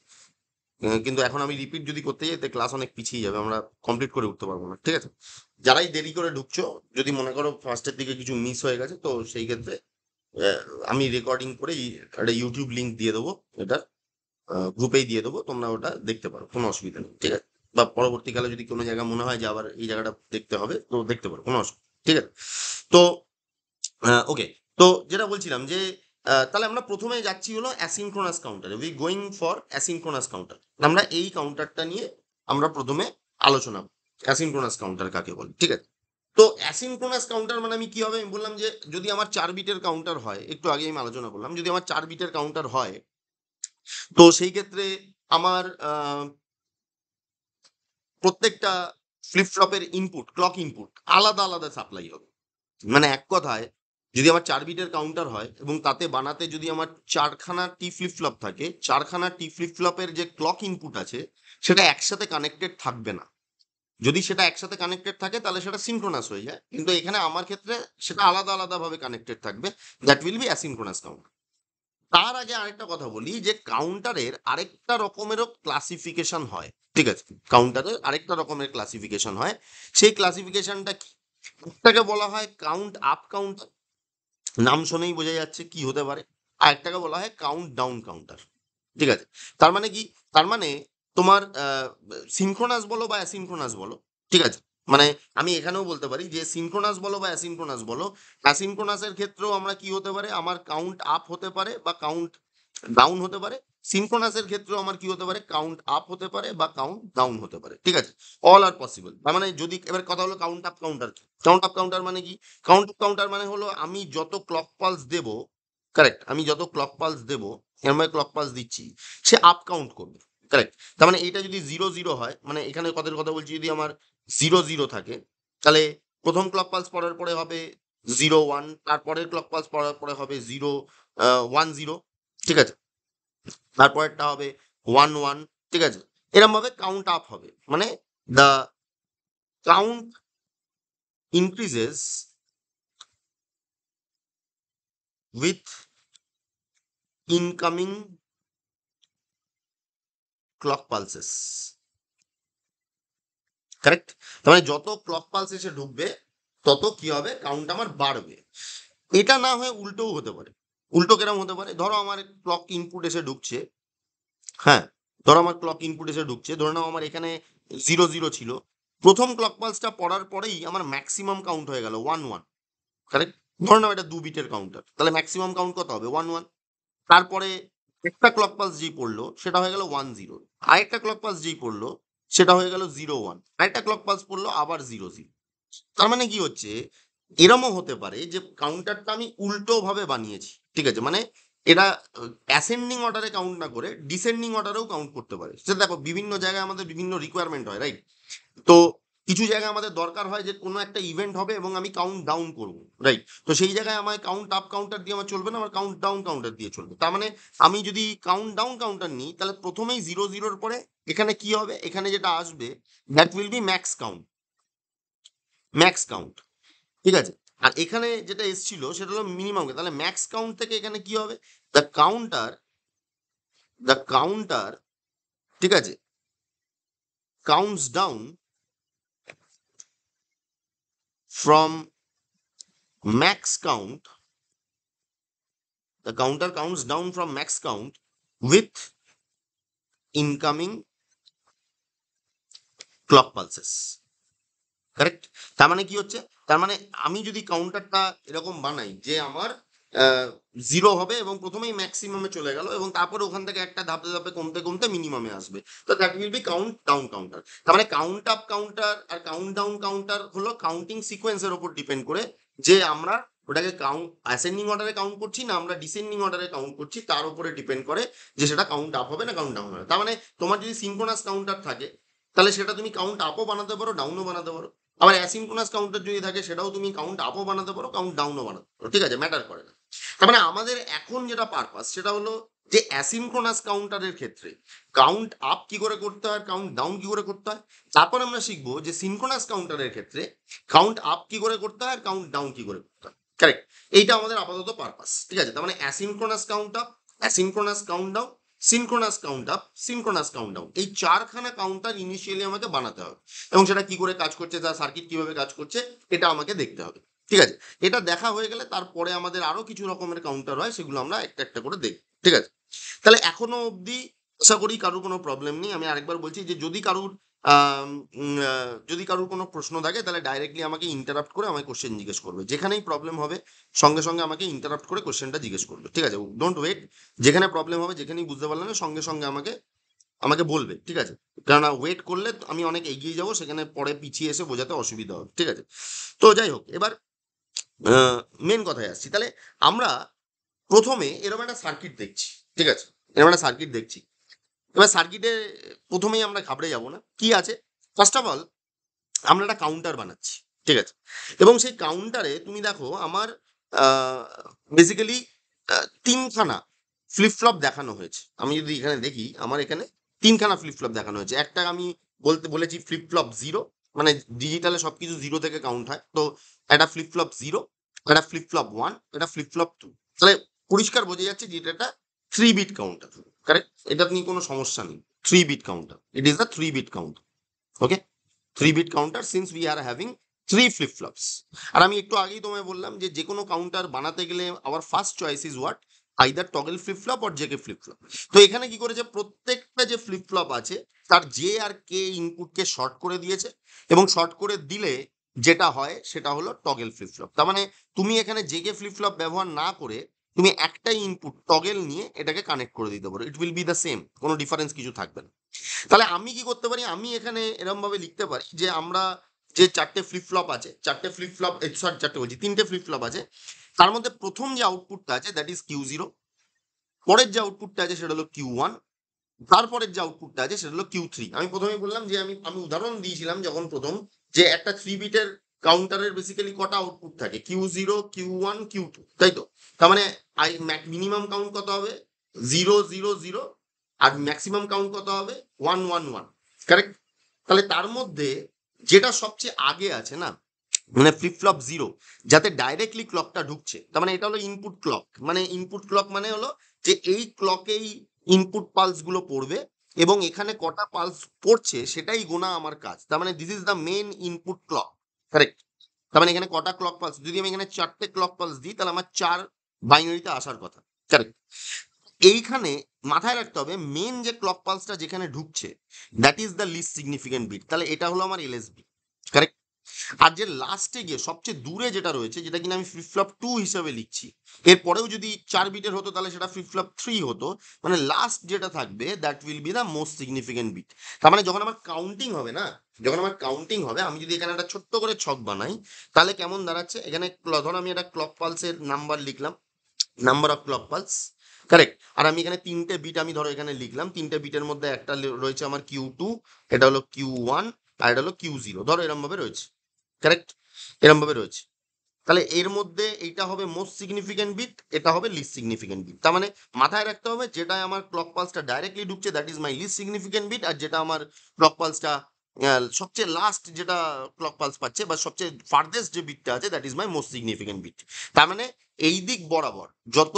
কিন্তু এখন আমি রিপিট যদি করতে যাই তো ক্লাস অনেক পিছিয়ে যাবে, আমরা কমপ্লিট করে উঠতে পারবো না, ঠিক আছে? যারাই দেরি করে ঢুকছো, যদি মনে করো ফার্স্টের দিকে কিছু মিস হয়ে গেছে, তো সেই ক্ষেত্রে আহ, আমি রেকর্ডিং করে একটা ইউটিউব লিংক দিয়ে দেবো, এটা গ্রুপেই দিয়ে দেবো, তোমরা ওটা দেখতে পারো, কোনো অসুবিধা নেই, ঠিক আছে? বা পরবর্তীকালে যদি কোনো জায়গা মনে হয় যে আবার এই জায়গাটা দেখতে হবে, তো দেখতে পারো, কোনো অসুবিধা, ঠিক আছে? তো ওকে, তো যেটা বলছিলাম যে তাহলে আমরা প্রথমে যাচ্ছি হলো অ্যাসিনক্রোনাস কাউন্টারে, we going for asynchronous counter. আমরা এই কাউন্টারটা নিয়ে আমরা প্রথমে আলোচনা করব, অ্যাসিনক্রোনাস কাউন্টার কাকে বলে, ঠিক আছে? তো অ্যাসিনক্রোনাস কাউন্টার মানে আমি কি হবে, আমি বললাম যে যদি আমার 4 বিটের কাউন্টার হয়, একটু আগে আমি আলোচনা করলাম, যদি আমার 4 বিটের কাউন্টার হয়, তো সেই ক্ষেত্রে আমার প্রত্যেকটা ফ্লিপ ফ্লপের ইনপুট, ক্লক ইনপুট আলাদা আলাদা সাপ্লাই হবে। মানে এক কথায়, যদি আমার 4 বিটের কাউন্টার হয় এবং তাতে বানাতে যদি আমার 4খানা টি ফ্লিপ ফ্লপ থাকে, 4খানা টি ফ্লিপ ফ্লপের যে ক্লক ইনপুট আছে সেটা একসাথে কানেক্টেড থাকবে না। যদি সেটা একসাথে কানেক্টেড থাকে তাহলে সেটা সিনক্রোনাস হয়ে যায়, কিন্তু এখানে আমার ক্ষেত্রে সেটা আলাদা আলাদা ভাবে কানেক্টেড থাকবে, that will B asynchronous counter. তার আগে আরেকটা কথা বলি যে কাউন্টারের আরেকটা রকমেরও ক্লাসিফিকেশন হয়, ঠিক আছে? কাউন্টারের আরেকটা রকমের ক্লাসিফিকেশন হয়, সেই ক্লাসিফিকেশনটা কি, একটাকে বলা হয় কাউন্ট আপ কাউন্টার, নাম শুনেই বোঝা যাচ্ছে কি হতে পারে। আর একটাকে বলা হয় কাউন্ট ডাউন কাউন্টার, ঠিক আছে? তার মানে কি, তার মানে তোমার সিনক্রোনাস বলো বা অ্যাসিনক্রোনাস বলো, ঠিক আছে? মানে আমি এখানেও বলতে পারি যে সিনক্রোনাস বলো বা অ্যাসিনক্রোনাস বলো, অ্যাসিনক্রোনাসের ক্ষেত্রেও আমরা কি হতে পারে, আমার কাউন্ট আপ হতে পারে বা কাউন্ট ডাউন হতে পারে। সিনক্রোনাসের ক্ষেত্রেও আমার কি হতে পারে, কাউন্ট আপ হতে পারে বা কাউন্ট ডাউন হতে পারে, ঠিক আছে? অল আর পসিবল। তার মানে যদি এবার কথা হলো কাউন্ট আপ কাউন্টার কি, কাউন্ট আপ কাউন্টার মানে কি, কাউন্ট আপ কাউন্টার মানে হলো আমি যত ক্লক পালস দেবো, কারেক্ট, আমি যত ক্লক পালস দেবো, এরম ক্লক পালস দিচ্ছি, সে আপ কাউন্ট করবে, কারেক্ট? তার মানে এটা যদি 0 0 হয়, মানে এখানে কথার কথা বলছি, যদি আমার 0 0 থাকে, তাহলে প্রথম ক্লক পালস পড়ার পরে হবে 0 1, তারপরের ক্লক পালস পড়ার পরে হবে 0 1 0, ঠিক আছে? তারপরেরটা হবে 1 1, ঠিক আছে? এরম ভাবে কাউন্ট আপ হবে, মানে the count increases with incoming clock pulses, correct? তার মানে যত ক্লক পালস এসে ঢুকবে তত কি হবে, কাউন্ট আমার বাড়বে। এটা না হয়ে উল্টোও হতে পারে। উল্টো কেরম হতে পারে, ধরো আমার ক্লক ইনপুট এসে ঢুকছে, হ্যাঁ, ধরো আমার ক্লক ইনপুট এসে ঢুকছে, ধরে নাও আমার এখানে 0 0 ছিল, প্রথম ক্লক পালসটা পড়ার পরেই আমার ম্যাক্সিমাম কাউন্ট হয়ে গেল 1 1, কারেক্ট? ধরে নাও এটা 2 বিটের কাউন্টার, তাহলে ম্যাক্সিমাম কাউন্ট কত হবে, 1 1। তারপরে একটা ক্লক পালস যেই পড়লো সেটা হয়ে গেল 1 0, আরেকটা ক্লক পালস যেই পড়লো সেটা হয়ে গেল 0 1, আরেকটা ক্লক পালস পড়লো আবার 0 0। তার মানে কি হচ্ছে, এরমও হতে পারে যে কাউন্টারটা আমি উল্টো ভাবে বানিয়েছি, ঠিক আছে? মানে এটা অ্যাসেন্ডিং অর্ডারে কাউন্ট না করে ডিসেন্ডিং অর্ডারেও কাউন্ট করতে পারে। সেটা দেখো বিভিন্ন জায়গায় আমাদের বিভিন্ন রিকোয়ারমেন্ট হয়, রাইট? তো কিছু জায়গায় আমাদের দরকার হয় যে কোনো একটা ইভেন্ট হবে এবং আমি কাউন্ট ডাউন করবো, রাইট? তো সেই জায়গায় আমার কাউন্ট আপ কাউন্টার দিয়ে আমার চলবে না, আমার কাউন্ট ডাউন কাউন্টার দিয়ে চলবে। তার মানে আমি যদি কাউন্ট ডাউন কাউন্টার নিই তাহলে প্রথমেই 0 0-র পরে এখানে কি হবে, এখানে যেটা আসবে that will B max count, max count, ঠিক আছে? আর এখানে যেটা এসছিল সেটা হলো মিনিমাম। তাহলে ম্যাক্স কাউন্ট থেকে এখানে কি হবে, দ্য কাউন্টার, দ্য কাউন্টার, ঠিক আছে, counts down from max count, the counter counts down from max count with incoming clock pulses, correct? তার মানে কি হচ্ছে, তার মানে আমি যদি কাউন্টারটা এরকম বানাই যে আমার 0 হবে এবং প্রথমেই ম্যাক্সিমামে চলে গেল এবং তারপরে ওখান থেকে একটা ধাপে ধাপে কমতে কমতে মিনিমামে আসবে, তো that will B count down counter. তার মানে কাউন্ট আপ কাউন্টার আর কাউন্ট ডাউন কাউন্টার হলো কাউন্টিং সিকোয়েন্সের উপর ডিপেন্ড করে যে আমরা ওটাকে কাউন্ট অ্যাসেন্ডিং অর্ডারে কাউন্ট করছি না আমরা ডিসেন্ডিং অর্ডারে কাউন্ট করছি, তার উপরে ডিপেন্ড করে যে সেটা কাউন্ট আপ হবে না কাউন্ট ডাউন হবে। তার মানে তোমার যদি সিনক্রোনাস কাউন্টার থাকে তাহলে সেটা তুমি কাউন্ট আপও বানাতে পারো ডাউনও বানাতে পারো। আবার অ্যাসিনক্রোনাস কাউন্টার যদি থাকে সেটাও তুমি কাউন্ট আপও বানাতে পারো কাউন্ট ডাউনও বানাতে পারো, ঠিক আছে, ম্যাটার করে না। তার মানে আমাদের এখন যেটা পারপাস সেটা হলো যে অ্যাসিনক্রোনাস কাউন্টারের ক্ষেত্রে কাউন্ট আপ কি করে করতে হয়, কাউন্ট ডাউন কি করে করতে হয়। তারপর আমরা শিখবো যে সিনক্রোনাস কাউন্টারের ক্ষেত্রে কাউন্ট আপ কি করে করতে হয় আর কাউন্ট ডাউন কি করে করতে হয়, কারেক্ট? এইটা আমাদের আপাতত পারপাস, ঠিক আছে? তার মানে asynchronous count up, asynchronous count down, synchronous count up, synchronous count down, এই চারখানা কাউন্টার ইনিশিয়ালি আমাকে বানাতে হবে এবং সেটা কি করে কাজ করছে, তার সার্কিট কিভাবে কাজ করছে এটা আমাকে দেখতে হবে, ঠিক আছে? এটা দেখা হয়ে গেলে তারপরে আমাদের আরো কিছু রকমের কাউন্টার হয়, সেগুলো আমরা একটা একটা করে দেখব, ঠিক আছে? তাহলে এখনো অবধি আশা করি কারোর কোনো প্রবলেম নেই। আমি আরেকবার বলছি যে যদি কারোর যদি কারোর কোনো প্রশ্ন থাকে তাহলে ডাইরেক্টলি আমাকে ইন্টারাপ্ট করে আমাকে কোশ্চেন জিজ্ঞেস করবে, যেখানেই প্রবলেম হবে সঙ্গে সঙ্গে আমাকে ইন্টারাপ্ট করে কোশ্চেনটা জিজ্ঞেস করবে, ঠিক আছে? ডোন্ট ওয়েট, যেখানে প্রবলেম হবে যেখানেই বুঝতে পারলে না সঙ্গে সঙ্গে আমাকে আমাকে বলবে, ঠিক আছে? কেননা ওয়েট করলে আমি অনেক এগিয়ে যাব, সেখানে পরে পিছিয়ে এসে বোঝাতে অসুবিধা হবে, ঠিক আছে? তো যাই হোক, এবার মেন কথায় আসছি। তাহলে আমরা প্রথমে এরকম একটা সার্কিট দেখছি, ঠিক আছে? এরকম একটা সার্কিট দেখছি। এবার সার্কিটে প্রথমেই আমরা ঘাবড়ে যাব না, কি আছে? ফার্স্ট অফ অল আমরা একটা কাউন্টার বানাচ্ছি, ঠিক আছে? এবং সেই কাউন্টারে তুমি দেখো আমার বেসিক্যালি তিনখানা ফ্লিপ ফ্লপ দেখানো হয়েছে। আমি যদি এখানে দেখি আমার এখানে তিনখানা ফ্লিপ ফ্লপ দেখানো হয়েছে। একটা আমি বলেছি ফ্লিপ ফ্লপ জিরো, মানে ডিজিটালে সবকিছু জিরো থেকে কাউন্ট হয়, তো একটা ফ্লিপ ফ্লপ জিরো, একটা ফ্লিপ ফ্লপ ওয়ান, একটা ফ্লিপ ফ্লপ টু। তাহলে পরিষ্কার বোঝা যাচ্ছে যে এটা একটা 3 বিট কাউন্টার, কারেক্ট? এটা নিয়ে কোনো সমস্যা নেই, 3 bit counter, it is the 3 bit counter, okay? 3 bit counter since we are having 3 flip flops. আর আমি একটু আগেই তোমায় বললাম যে যে কোনো কাউন্টার বানাতে গেলে our first choice is what, either toggle flip flop or JK flip flop. তো এখানে কি করেছে, প্রত্যেকটা যে ফ্লিপ ফ্লপ আছে তার জে আর কে ইনপুটকে শর্ট করে দিয়েছে এবং শর্ট করে দিলে যেটা হয় সেটা হলো টগল ফ্লিপ ফ্লপ। তার মানে তুমি এখানে জেকে ফ্লিপ ফ্লপ ব্যবহার না করে তুমি একটাই ইনপুট টগল নিয়ে এটাকে কানেক্ট করে দিতে পারো, it will be the same, কোনো ডিফারেন্স কিছু থাকবে না। তাহলে আমি কি করতে পারি, আমি এখানে এরকম ভাবে লিখতে পারি যে আমরা যে চারটে ফ্লিপ ফ্লপ আছে, চারটে ফ্লিপ ফ্লপ, সরি চারটে বলছি, তিনটে ফ্লিপ ফ্লপ আছে, তার মধ্যে প্রথম যে আউটপুটটা আছে দ্যাট ইজ Q0, পরের যে আউটপুটটা আছে সেটা হলো Q1, তারপরের যে আউটপুটটা আছে সেটা হলো Q3। আমি প্রথমে বললাম যে আমি আমি উদাহরণ দিয়েছিলাম যখন প্রথম, যে একটা 3 বিটের কাউন্টারের বেসিক্যালি কটা আউটপুট থাকে, Q0, Q1, Q2, তাই তো? তার মানে মিনিমাম কাউন্ট কত হবে, 0 0 0, আর ম্যাক্সিমাম কাউন্ট কত হবে, 1 1 1, কারেক্ট? তাহলে তার মধ্যে যেটা সবচেয়ে আগে আছে না, মানে ফ্লিপ ফ্লপ জিরো, যাতে ডাইরেক্টলি ক্লকটা ঢুকছে, তার মানে এটা হলো ইনপুট ক্লক। মানে ইনপুট ক্লক মানে হলো যে এই ক্লকেই ইনপুট পালস গুলো পড়বে এবং এখানে কটা পালস পড়ছে সেটাই গোনা আমার কাজ। তার মানে this is the main input clock, correct? তার মানে এখানে কটা ক্লক পালস, যদি আমি এখানে চারটে ক্লক পালস দিই তাহলে আমার 4 বাইনারিতে আসার কথা, কারেক্ট? এইখানে মাথায় রাখতে হবে মেন যে ক্লক পালসটা যেখানে ঢুকছে that is the least significant bit, তাহলে এটা হলো আমার এলএসবি, কারেক্ট? আর যে লাস্টে গিয়ে সবচেয়ে দূরে যেটা রয়েছে, যেটা কিনা আমি ফ্লিপ ফ্লপ 2 হিসেবে লিখছি, এরপরেও যদি 4 বিটের হতো তাহলে সেটা ফ্লিপ ফ্লপ 3 হতো, মানে লাস্ট যেটা থাকবে that will be the most significant bit. তার মানে যখন আমার কাউন্টিং হবে না, যখন আমার কাউন্টিং হবে, আমি যদি এখানে একটা ছোট্ট করে ছক বানাই তাহলে কেমন দাঁড়াচ্ছে, এখানে ধরো আমি একটা ক্লক পালসের নাম্বার লিখলাম, number of clock pulse, correct? আর আমি এখানে 3টে বিট আমি ধরো এখানে লিখলাম, 3টে বিটের মধ্যে একটা রয়েছে আমার Q2, এটা হলো Q1, আর এটা হলো কিউ জিরো, ধরো এরম ভাবে রয়েছে, কারেক্ট, এরম ভাবে রয়েছে। তাহলে এর মধ্যে এইটা হবে মোস্ট সিগনিফিক্যান্ট বিট, এটা হবে লিস্ট সিগনিফিক্যান্ট বিট। তার মানে মাথায় রাখতে হবে যেটা আমার ক্লক পালসটা ডাইরেক্টলি ঢুকছে that is my least significant bit, আর যেটা আমার ক্লক পালসটা সবচেয়ে লাস্ট যেটা ক্লক পালস পাচ্ছে বা সবচেয়ে ফার্দেস্ট যে বিটটা আছে that is my most significant bit. তার মানে এই দিক বরাবর যত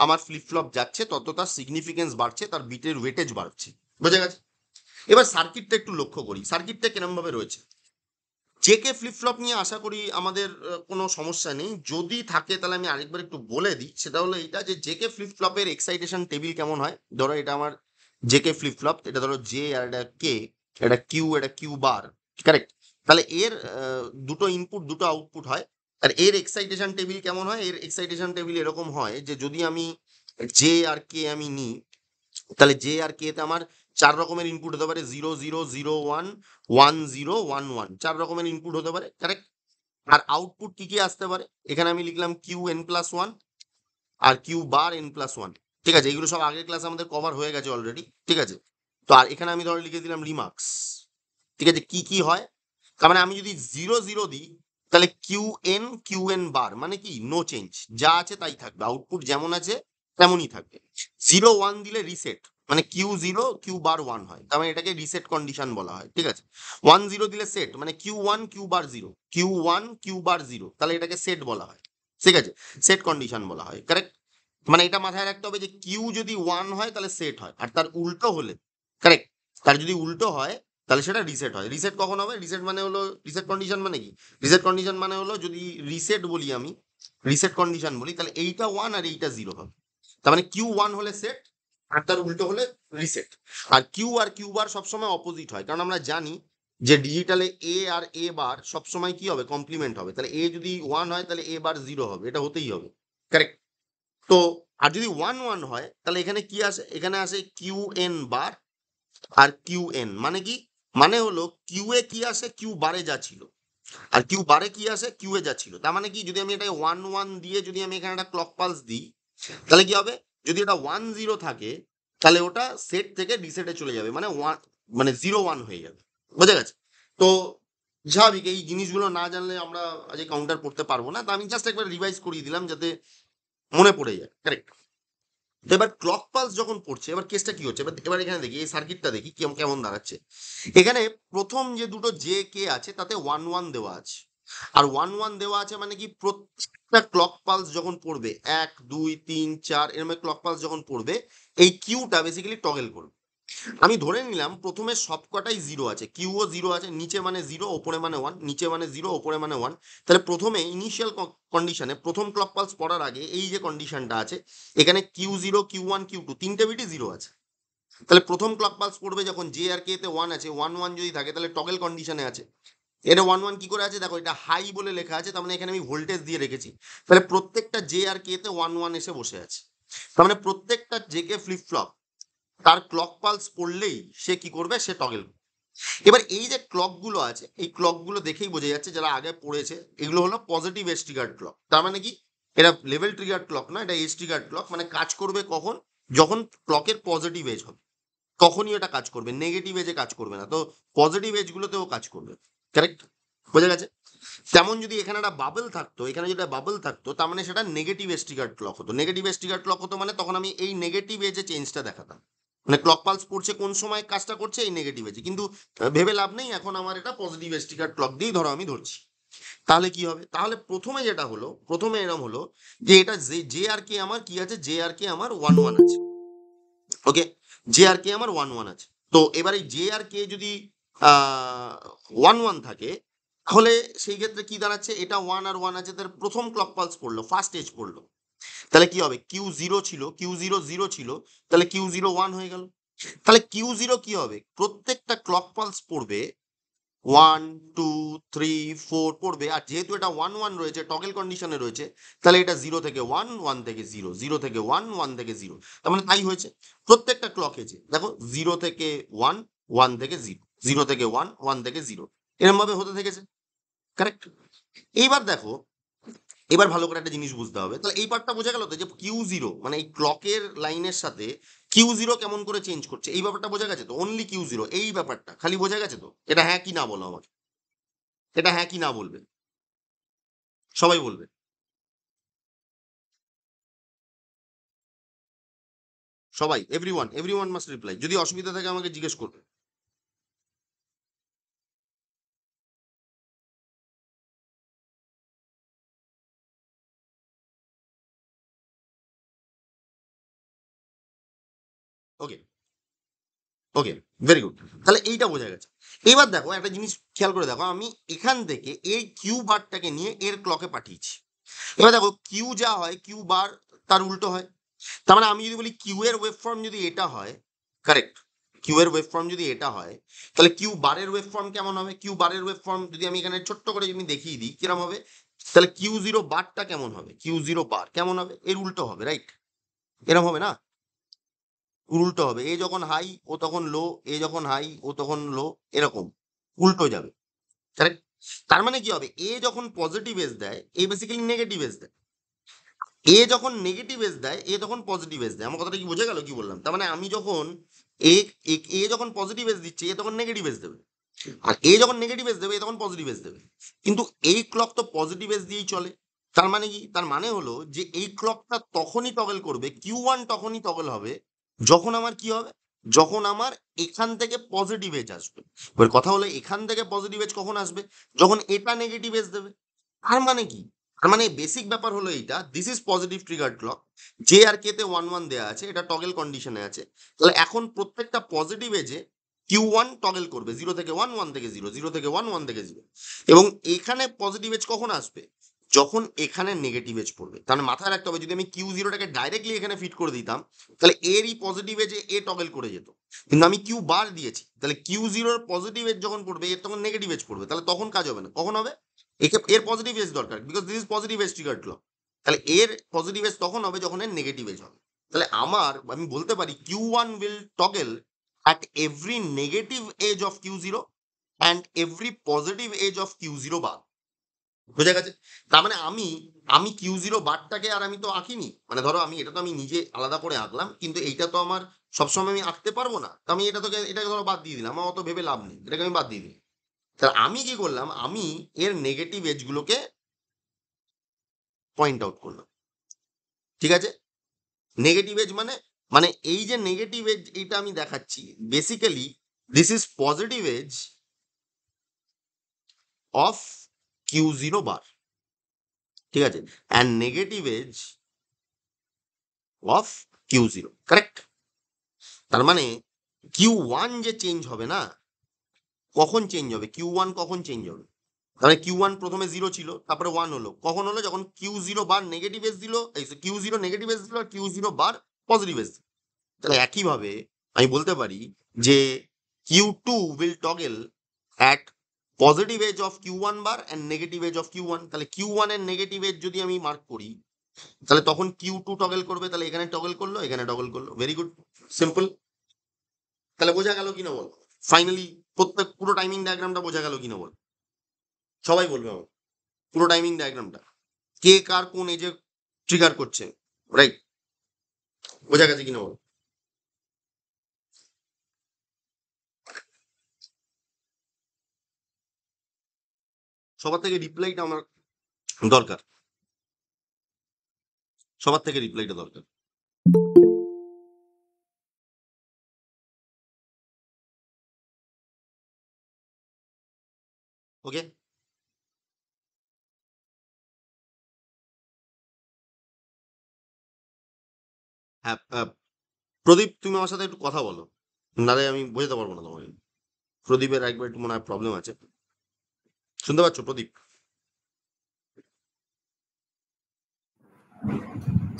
আমার ফ্লিপ ফ্লপ যাচ্ছে তত তার সিগনিফিকেন্স বাড়ছে, তার বিটের ওয়েটেজ বাড়ছে। বোঝা গেছে? এবার সার্কিটটা একটু লক্ষ্য করি, সার্কিটটা কিরম ভাবে রয়েছে। জেকে ফ্লিপ ফ্লপ নিয়ে আশা করি আমাদের কোনো সমস্যা নেই, যদি থাকে তাহলে আমি আরেকবার একটু বলে দিই। সেটা হলো এইটা যে জেকে ফ্লিপ ফ্লপের এক্সাইটেশন টেবিল কেমন হয়। ধরো এটা আমার জেকে ফ্লিপ ফ্লপ, এটা ধরো জে আর এটা কে, এটা কিউ, এটা কিউ বার, কারেক্ট। তাহলে এর দুটো ইনপুট দুটো আউটপুট হয়, আর এর এক্সাইটেশন টেবিল কেমন হয়, এর এক্সাইটেশন টেবিল এরকম হয় যে যদি আমি জে আর কে আমি নিই, তাহলে জে আর কে তে আমার চার রকমের ইনপুট হতে পারে, 0 0 0 1 1 0 1 1, চার রকমের ইনপুট হতে পারে, কারেক্ট। আর আউটপুট কি কি আসতে পারে, এখানে আমি লিখলাম কিউ এন প্লাস ওয়ান আর Q bar N plus one. ঠিক আছে, এগুলো সব আগের ক্লাসে আমাদের কভার হয়ে গেছে অলরেডি, ঠিক আছে। তো আর এখানে আমি ধরো লিখে দিলাম রিমার্কস। ঠিক আছে, কি কি হয়, তার মানে আমি যদি 0 0 দিই তাহলে কিউ এন বার মানে কি নো চেঞ্জ, যা আছে তাই থাকবে, আউটপুট যেমন আছে তেমনই থাকবে। 0 1 দিলে রিসেট, মানে Q zero Q bar one হয়, তার মানে এটাকে রিসেট কন্ডিশন বলা হয়, ঠিক আছে। 1 0 দিলে সেট, মানে Q one Q bar zero, Q one Q bar zero, তাহলে এটাকে সেট বলা হয়, ঠিক আছে, সেট কন্ডিশন বলা হয়, কারেক্ট। মানে এটা মাথায় রাখতে হবে যে কিউ যদি ওয়ান হয় তাহলে সেট হয়, আর তার উল্টো হলে, কারেক্ট, তার যদি উল্টো হয় তাহলে সেটা রিসেট হয়। রিসেট কখন হবে, রিসেট মানে হলো, রিসেট কন্ডিশন মানে কি, রিসেট কন্ডিশন মানে হলো যদি রিসেট বলি আমি, রিসেট কন্ডিশন বলি, তাহলে এইটা ওয়ান আর এইটা জিরো হবে। তার মানে কিউ ওয়ান হলে সেট আর তার উল্টো হলে রিসেট। আর কিউ বার সবসময় অপোজিট হয়, কারণ আমরা জানি যে ডিজিটালে এ আর এ বার সবসময় কি হবে, কমপ্লিমেন্ট হবে। তাহলে এ যদি ওয়ান হয় তাহলে এ বার জিরো হবে, এটা হতেই হবে, কারেক্ট। তো আর যদি 1 1 হয় তাহলে এখানে কি আসে, এখানে আসে কিউ এন বার আর কিউ এন, মানে কি, মানে হলো কিউ এ কি আসে, কিউ বারে যা ছিল, আর কিউ বারে কি আসে, কিউ এ যা ছিল। তার মানে কি, যদি আমি এটা 1 1 দিয়ে যদি আমি এখানে একটা ক্লক পালস দিই তাহলে কি হবে, যদি এটা 1 0 থাকে তাহলে ওটা সেট থেকে রিসেটে চলে যাবে, মানে ওয়ান, মানে 0 1 হয়ে যাবে। বোঝা গেছে? তো স্বাভাবিক এই জিনিসগুলো না জানলে আমরা আজ কাউন্টার করতে পারবো না, তো আমি জাস্ট একবার রিভাইজ করিয়ে দিলাম যাতে মনে পড়ে যায়, কারেক্ট। তো এবার ক্লক পালস যখন পড়ছে, এবার কেসটা কি হচ্ছে, এবার এবার এখানে দেখি এই সার্কিটটা দেখি কেমন কেমন দাঁড়াচ্ছে। এখানে প্রথম যে দুটো জে কে আছে তাতে 1 1 দেওয়া আছে, আর 1 1 দেওয়া আছে মানে কি প্রত্যেকটা ক্লক পালস যখন পড়বে 1 2 3 4 এরকম ক্লক পালস যখন পড়বে এই কিউটা বেসিক্যালি টগল করবে। আমি ধরে নিলাম প্রথমে সবকটাই জিরো আছে, কিউও জিরো আছে, নিচে মানে জিরো ওপরে মানে ওয়ান, নিচে মানে জিরো ওপরে মানে ওয়ান। তাহলে প্রথমে ইনিশিয়াল কন্ডিশনে প্রথম ক্লক পালস পড়ার আগে এই যে কন্ডিশনটা আছে, এখানে Q zero Q one Q two তিনটে বিটই জিরো আছে। তাহলে প্রথম ক্লক পালস পড়বে যখন জে আর কে তে ওয়ান আছে, 1 1 যদি থাকে তাহলে টগল কন্ডিশনে আছে। এটা 1 1 কি করে আছে দেখো, এটা হাই বলে লেখা আছে, তার মানে এখানে আমি ভোল্টেজ দিয়ে রেখেছি। তাহলে প্রত্যেকটা জে আর কে তে 1 1 এসে বসে আছে, তার মানে প্রত্যেকটা জে কে ফ্লিপ ফ্লপ তার ক্লক পালস পড়লেই সে কি করবে, সে টগল। এবার এই যে ক্লক গুলো আছে এই ক্লক গুলো দেখেই বোঝা যাচ্ছে যারা আগে পড়েছে এগুলো হলো পজিটিভ এজ ট্রিগার্ড ক্লক। তার মানে কি, এটা লেভেল ট্রিগার্ড ক্লক না, এটা এজ ট্রিগার্ড ক্লক, মানে কাজ করবে কখন, যখন ক্লকের পজিটিভ এজ হবে তখনই এটা কাজ করবে, নেগেটিভ এজে কাজ করবে না। তো পজিটিভ এজ গুলোতেও কাজ করবে, কারেক্ট, বোঝা গেছে। তেমন যদি এখানে একটা বাবল থাকতো, এখানে যদি বাবল থাকতো তার মানে সেটা নেগেটিভ এজ ট্রিগার্ড ক্লক হতো। নেগেটিভ এজ ট্রিগার্ড ক্লক হতো মানে তখন আমি এই নেগেটিভ এজে চেঞ্জটা দেখাতাম, মানে ক্লক পালস পড়ছে কোন সময় কাজটা করছে এই নেগেটিভ এজে, কিন্তু ভেবে লাভ নেই, এখন আমার এটা পজিটিভ এজ ট্রিগার্ড ক্লক দিয়েই ধরো আমি ধরছি। তাহলে কি হবে, তাহলে প্রথমে যেটা হলো, প্রথমে এরম হলো যে এটা জে আর কে আমার কি আছে, জে আর কে আমার 1 1 আছে, ওকে, জে আর কে আমার 1 1 আছে। তো এবার এই জে আর কে যদি 1 1 থাকে তাহলে সেই ক্ষেত্রে কি দাঁড়াচ্ছে, এটা ওয়ান আর ওয়ান আছে, তার প্রথম ক্লক পালস পড়লো, ফার্স্ট এজ পড়লো, তাহলে কি হবে, কিউ জিরো ছিল, কিউ জিরো জিরো ছিল, তাহলে কিউ জিরো ওয়ান হয়ে গেল। তাহলে কিউ জিরো কি হবে, প্রত্যেকটা ক্লক পালস পড়বে 1 2 3 4 পড়বে, আর যেহেতু এটা 1 1 রয়েছে টগল কন্ডিশনে রয়েছে, তাহলে এটা 0 থেকে 1 1 থেকে 0 0 থেকে 1 1 থেকে 0, তার মানে তাই হয়েছে প্রত্যেকটা ক্লক এজে দেখো 0 থেকে 1 1 থেকে 0 0 থেকে 1 1 থেকে 0 এরকম ভাবে হতে থেকেছে, কারেক্ট। এইবার দেখো এবার ভালো করে একটা জিনিস বুঝতে হবে, তাহলে এই পার্টটা বোঝা গেল তো, যে Q0 মানে এই ক্লকের লাইনের সাথে Q0 কেমন করে চেঞ্জ করছে, এই ব্যাপারটা বোঝা গেছে তো, অনলি Q0 এই ব্যাপারটা খালি বোঝা গেছে তো। এটা হ্যাঁ কি না বলো আমাকে, এটা হ্যাঁ কি না বলবে, সবাই বলবে। সবাই, এভরিওয়ান, এভরিওয়ান মাস্ট রিপ্লাই, যদি অসুবিধা থাকে আমাকে জিজ্ঞেস করবে। ওকে, ওকে, ভেরি গুড। তাহলে এইটা বোঝা গেছে। এবার দেখো একটা জিনিস খেয়াল করে দেখো, আমি এখান থেকে এই কিউ বারটাকে নিয়ে এর ক্লকে পাঠিয়েছি। এবার দেখো কিউ যা হয় কিউ বার তার উল্টো হয়। তার মানে আমি যদি বলি কিউ এর ওয়েব ফর্ম যদি এটা হয়, কারেক্ট, কিউ এর ওয়েব ফর্ম যদি এটা হয়, তাহলে কিউ বারের ওয়েব ফর্ম কেমন হবে? কিউ বারের ওয়েব ফর্ম যদি আমি এখানে ছোট্ট করে যদি দেখিয়ে দিই কিরম হবে, তাহলে Q0 বারটা কেমন হবে, Q0 বার কেমন হবে, এর উল্টো হবে, রাইট? এরম হবে না? উল্টো হবে, এ যখন হাই ও তখন লো, এ যখন হাই ও তখন লো, এরকম উল্টো যাবে, কারেক্ট? তার মানে কি হবে, এ যখন পজিটিভ এজ দেয় এ বেসিক্যালি নেগেটিভ এজ দেয়, এ যখন নেগেটিভ এজ দেয় এ তখন পজিটিভ এজ দেয়। আমার কথাটা কি বোঝা গেল কি বললাম? তার মানে আমি যখন এ এ যখন পজিটিভ এজ দিচ্ছে এ তখন নেগেটিভ এজ দেবে, আর এ যখন নেগেটিভ এজ দেবে এ তখন পজিটিভ এজ দেবে। কিন্তু এই ক্লক তো পজিটিভ এজ দিয়েই চলে। তার মানে কি? তার মানে হলো যে এই ক্লকটা তখনই টগল করবে, Q1 তখনই টগল হবে যখন আমার কি হবে, যখন আমার এখান থেকে পজিটিভ এজ আসবে। এবার কথা হলো এখান থেকে পজিটিভ এজ কখন আসবে, যখন এটা নেগেটিভ এজ দেবে। তার মানে কি? তার মানে বেসিক ব্যাপার হলো এইটা, this is positive triggered clock, J আর কে তে 1 1 দেওয়া আছে, এটা টগল কন্ডিশনে আছে। তাহলে এখন প্রত্যেকটা পজিটিভ এজে Q1 টগল করবে 0 থেকে 1 1 থেকে 0, 0 থেকে 1 1 থেকে 0। এবং এখানে পজিটিভ এজ কখন আসবে, যখন এখানে নেগেটিভ এজ পড়বে। তাহলে মাথায় রাখতে হবে, যদি আমি Q0টাকে ডাইরেক্টলি এখানে ফিট করে দিতাম তাহলে এরই পজিটিভ এজে এ টগল করে যেত। কিন্তু আমি কিউ বার দিয়েছি, তাহলে Q0 পজিটিভ এজ যখন পড়বে এর তখন নেগেটিভ এজ পড়বে, তাহলে তখন কাজ হবে না। কখন হবে? একে এর পজিটিভ এজ দরকার, because this is positive edge triggered clock. তাহলে এর পজিটিভ এজ তখন হবে যখন এর নেগেটিভ এজ হবে। তাহলে আমি বলতে পারি Q1 will toggle at every negative edge of Q0 and every positive edge of Q0 bar। বোঝা গেছে? তার মানে আমি আমি Q0 বারটাকে আর আমি তো আঁকিনি, মানে ধরো আমি এটা তো আমি নিজে আলাদা করে আঁকলাম, কিন্তু এইটা তো আমার সবসময় আমি আঁকতে পারবো না, তো আমি এটাকে ধরো বাদ দিয়ে দিলাম, আমার অত ভেবে লাভ নেই, এটাকে আমি বাদ দিয়ে দিই। তাহলে আমি কি করলাম, আমি এর নেগেটিভ এজ গুলোকে পয়েন্ট আউট করলাম, ঠিক আছে? নেগেটিভ এজ মানে, মানে এই যে নেগেটিভ এজ এটা আমি দেখাচ্ছি, basically this is positive edge of Q0 bar, ঠিক আছে, and negative edge of Q0, correct? তার মানে Q1 যে চেঞ্জ হবে না, কখন চেঞ্জ হবে, Q1 কখন চেঞ্জ হবে? তাহলে Q1 প্রথমে 0 ছিল তারপরে 1 হলো, কখন হলো, যখন Q0 বার নেগেটিভ এজ দিল, এই Q0 নেগেটিভ এজ দিল আর Q0 বার পজিটিভ এজ। তাহলে একইভাবে আমি বলতে পারি যে Q2 will toggle at positive edge of Q1 bar and negative edge of Q1। তাহলে Q1 এর নেগেটিভ এজ যদি আমি মার্ক করি তাহলে তখন Q2 টগল করবে, তাহলে এখানে টগল করলো এখানে টগল করলো, ভেরি গুড, সিম্পল। তাহলে বোঝা গেল কিনা বল? ফাইনালি প্রত্যেক পুরো টাইমিং ডায়াগ্রামটা বোঝা গেল কিনা বল? সবাই বলবে আমার পুরো টাইমিং ডায়াগ্রামটা কে কার কোন এজে ট্রিগার করছে, রাইট? বোঝা গেছে কিনা বল? সবার থেকে রিপ্লাইটা আমার দরকার, সবার থেকে রিপ্লাইটা দরকার। ওকে, হ্যাঁ, প্রদীপ তুমি আমার সাথে একটু কথা বলো, নাহলে আমি বোঝাতে পারবো না তোমাকে। প্রদীপের একবার একটু মনে হয় প্রবলেম আছে, শুনতে পাচ্ছ প্রদীপ?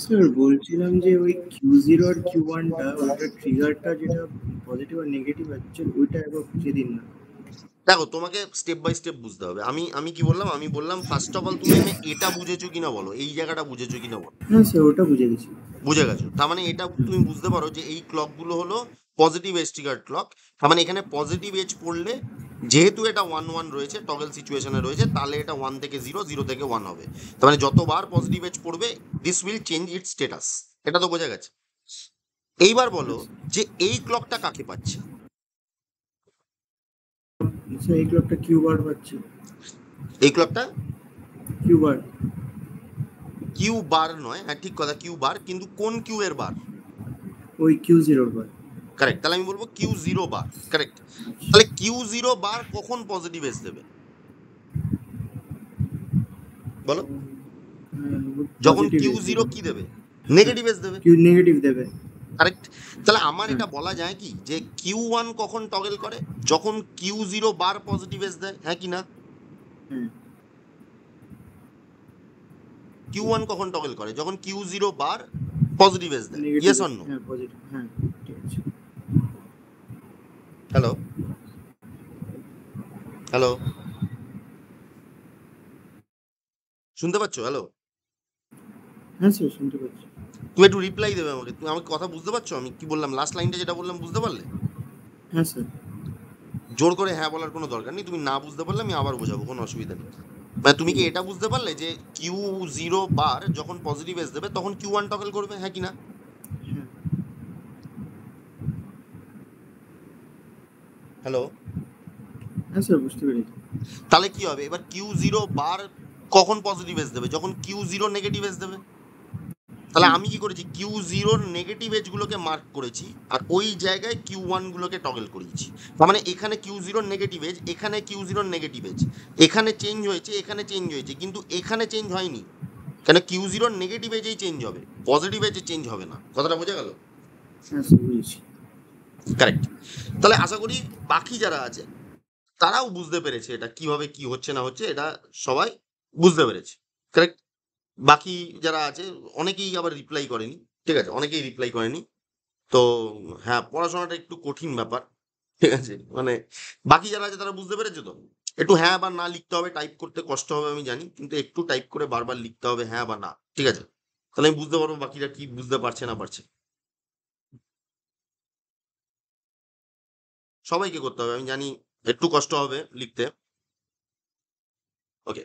স্যার বলছিলাম যে ওই Q0 আর Q1টা ওটার ট্রিগারটা যেটা পজিটিভ আর নেগেটিভ অ্যাকচুয়ালি ওইটা একবার বুঝিয়ে দিন না। দেখো তোমাকে স্টেপ বাই স্টেপ বুঝতে হবে। আমি আমি কি বললাম, আমি বললাম ফার্স্ট অফ অল তুমি এখানে এটা বুঝেছো কিনা বলো, এই জায়গাটা বুঝেছো কিনা বলো। হ্যাঁ স্যার ওটা বুঝে গেছি। বুঝে গেছো? তার মানে এটা তুমি বুঝতে পারো যে এই ক্লক গুলো হলো পজিটিভ এজ ট্রিগার ক্লক। তার মানে এখানে পজিটিভ এজ পড়লে যেহেতু এটা 1 1 রয়েছে, টগল সিচুয়েশনে রয়েছে, তাহলে এটা 1 থেকে 0, 0 থেকে 1 হবে। তার মানে যতবার পজিটিভ এজ পড়বে, this will change it's status. এটা তো বোঝা গেছে। এইবার বলো যে এই ক্লকটা কাকে পাচ্ছে? স্যার এই ক্লকটা কিউ বার পাচ্ছে। এই ক্লকটা কিউ বার। কিউ বার নয়, হ্যাঁ ঠিক কথা, কিউ বার, কিন্তু কোন কিউ এর বার? ওই কিউ জিরোর বার। কারেক্ট, তাহলে আমি বলবো কিউ জিরো বার। কারেক্ট। তাহলে কিউ জিরো বার কখন পজিটিভ এজ দেবে বলো? যখন পজিটিভ কিউ এজ জিরো দেবে। কি দেবে? নেগেটিভ এজ দেবে। কিউ নেগেটিভ দেবে। কারেক্ট। তাহলে আমার হ্যাঁ এটা বলা যায় কি যে কিউ ওয়ান কখন টগল করে? যখন Q zero bar positive edge দেয়, হ্যাঁ কি না? হ্যাঁ কিউ ওয়ান কখন টগল করে? যখন Q zero bar positive edge দেয়। Negative yes edge, or no? হ্যাঁ পজিটিভ, হ্যাঁ ঠিক আছে। হ্যালো, হ্যালো, শুনতে পাচ্ছ? হ্যালো, হ্যাঁ স্যার শুনতে পাচ্ছি। তুমি একটু রিপ্লাই দেবে আমাকে। তুমি আমাকে কথা বুঝতে পারছো আমি কি বললাম? লাস্ট লাইনটা যেটা বললাম বুঝতে পারলে? হ্যাঁ স্যার। জোর করে হ্যাঁ বলার কোনো দরকার নেই, তুমি না বুঝতে পারলে আমি আবার বোঝাবো, কোনো অসুবিধা নেই। মানে তুমি ঠিক কি আছে। এটা বুঝতে পারলে যে কিউ জিরো বার যখন পজিটিভ এজ দেবে তখন কিউ ওয়ান টগল করবে, হ্যাঁ কি না? হ্যাঁ হ্যালো, হ্যাঁ স্যার বুঝতে পেরেছি। তাহলে কি হবে এবার? কিউ জিরো বার কখন পজিটিভ এজ দেবে? যখন কিউ জিরো নেগেটিভ এজ দেবে। তাহলে হুম, আমি কি করেছি? কিউ জিরোর নেগেটিভ এজ গুলোকে মার্ক করেছি, আর ওই জায়গায় কিউ ওয়ান গুলোকে টগল করিয়েছি। তার মানে এখানে কিউ জিরোর নেগেটিভ এজ, এখানে কিউ জিরোর নেগেটিভ এজ, এখানে চেঞ্জ হয়েছে, এখানে চেঞ্জ হয়েছে, কিন্তু এখানে চেঞ্জ হয়নি। কেন? কিউ জিরোর নেগেটিভ এজেই চেঞ্জ হবে, পজিটিভ এজে চেঞ্জ হবে না। কথাটা বোঝা গেল? হ্যাঁ স্যার বুঝেছি। কারেক্ট। তাহলে আশা করি বাকি যারা আছে তারাও বুঝতে পেরেছে এটা কিভাবে কি হচ্ছে না হচ্ছে, এটা সবাই বুঝতে পেরেছে। কারেক্ট। বাকি যারা আছে অনেকেই আবার রিপ্লাই করেনি। ঠিক আছে, অনেকেই রিপ্লাই করেনি। তো হ্যাঁ, পড়াশোনাটা একটু কঠিন ব্যাপার। ঠিক আছে, মানে বাকি যারা আছে তারা বুঝতে পেরেছে তো? একটু হ্যাঁ বা না লিখতে হবে, টাইপ করতে কষ্ট হবে আমি জানি, কিন্তু একটু টাইপ করে বারবার লিখতে হবে হ্যাঁ বা না। ঠিক আছে, তাহলে আমি বুঝতে পারবো বাকিরা কি বুঝতে পারছে না পারছে। সবাইকে করতে হবে, আমি জানি একটু কষ্ট হবে লিখতে। ওকে।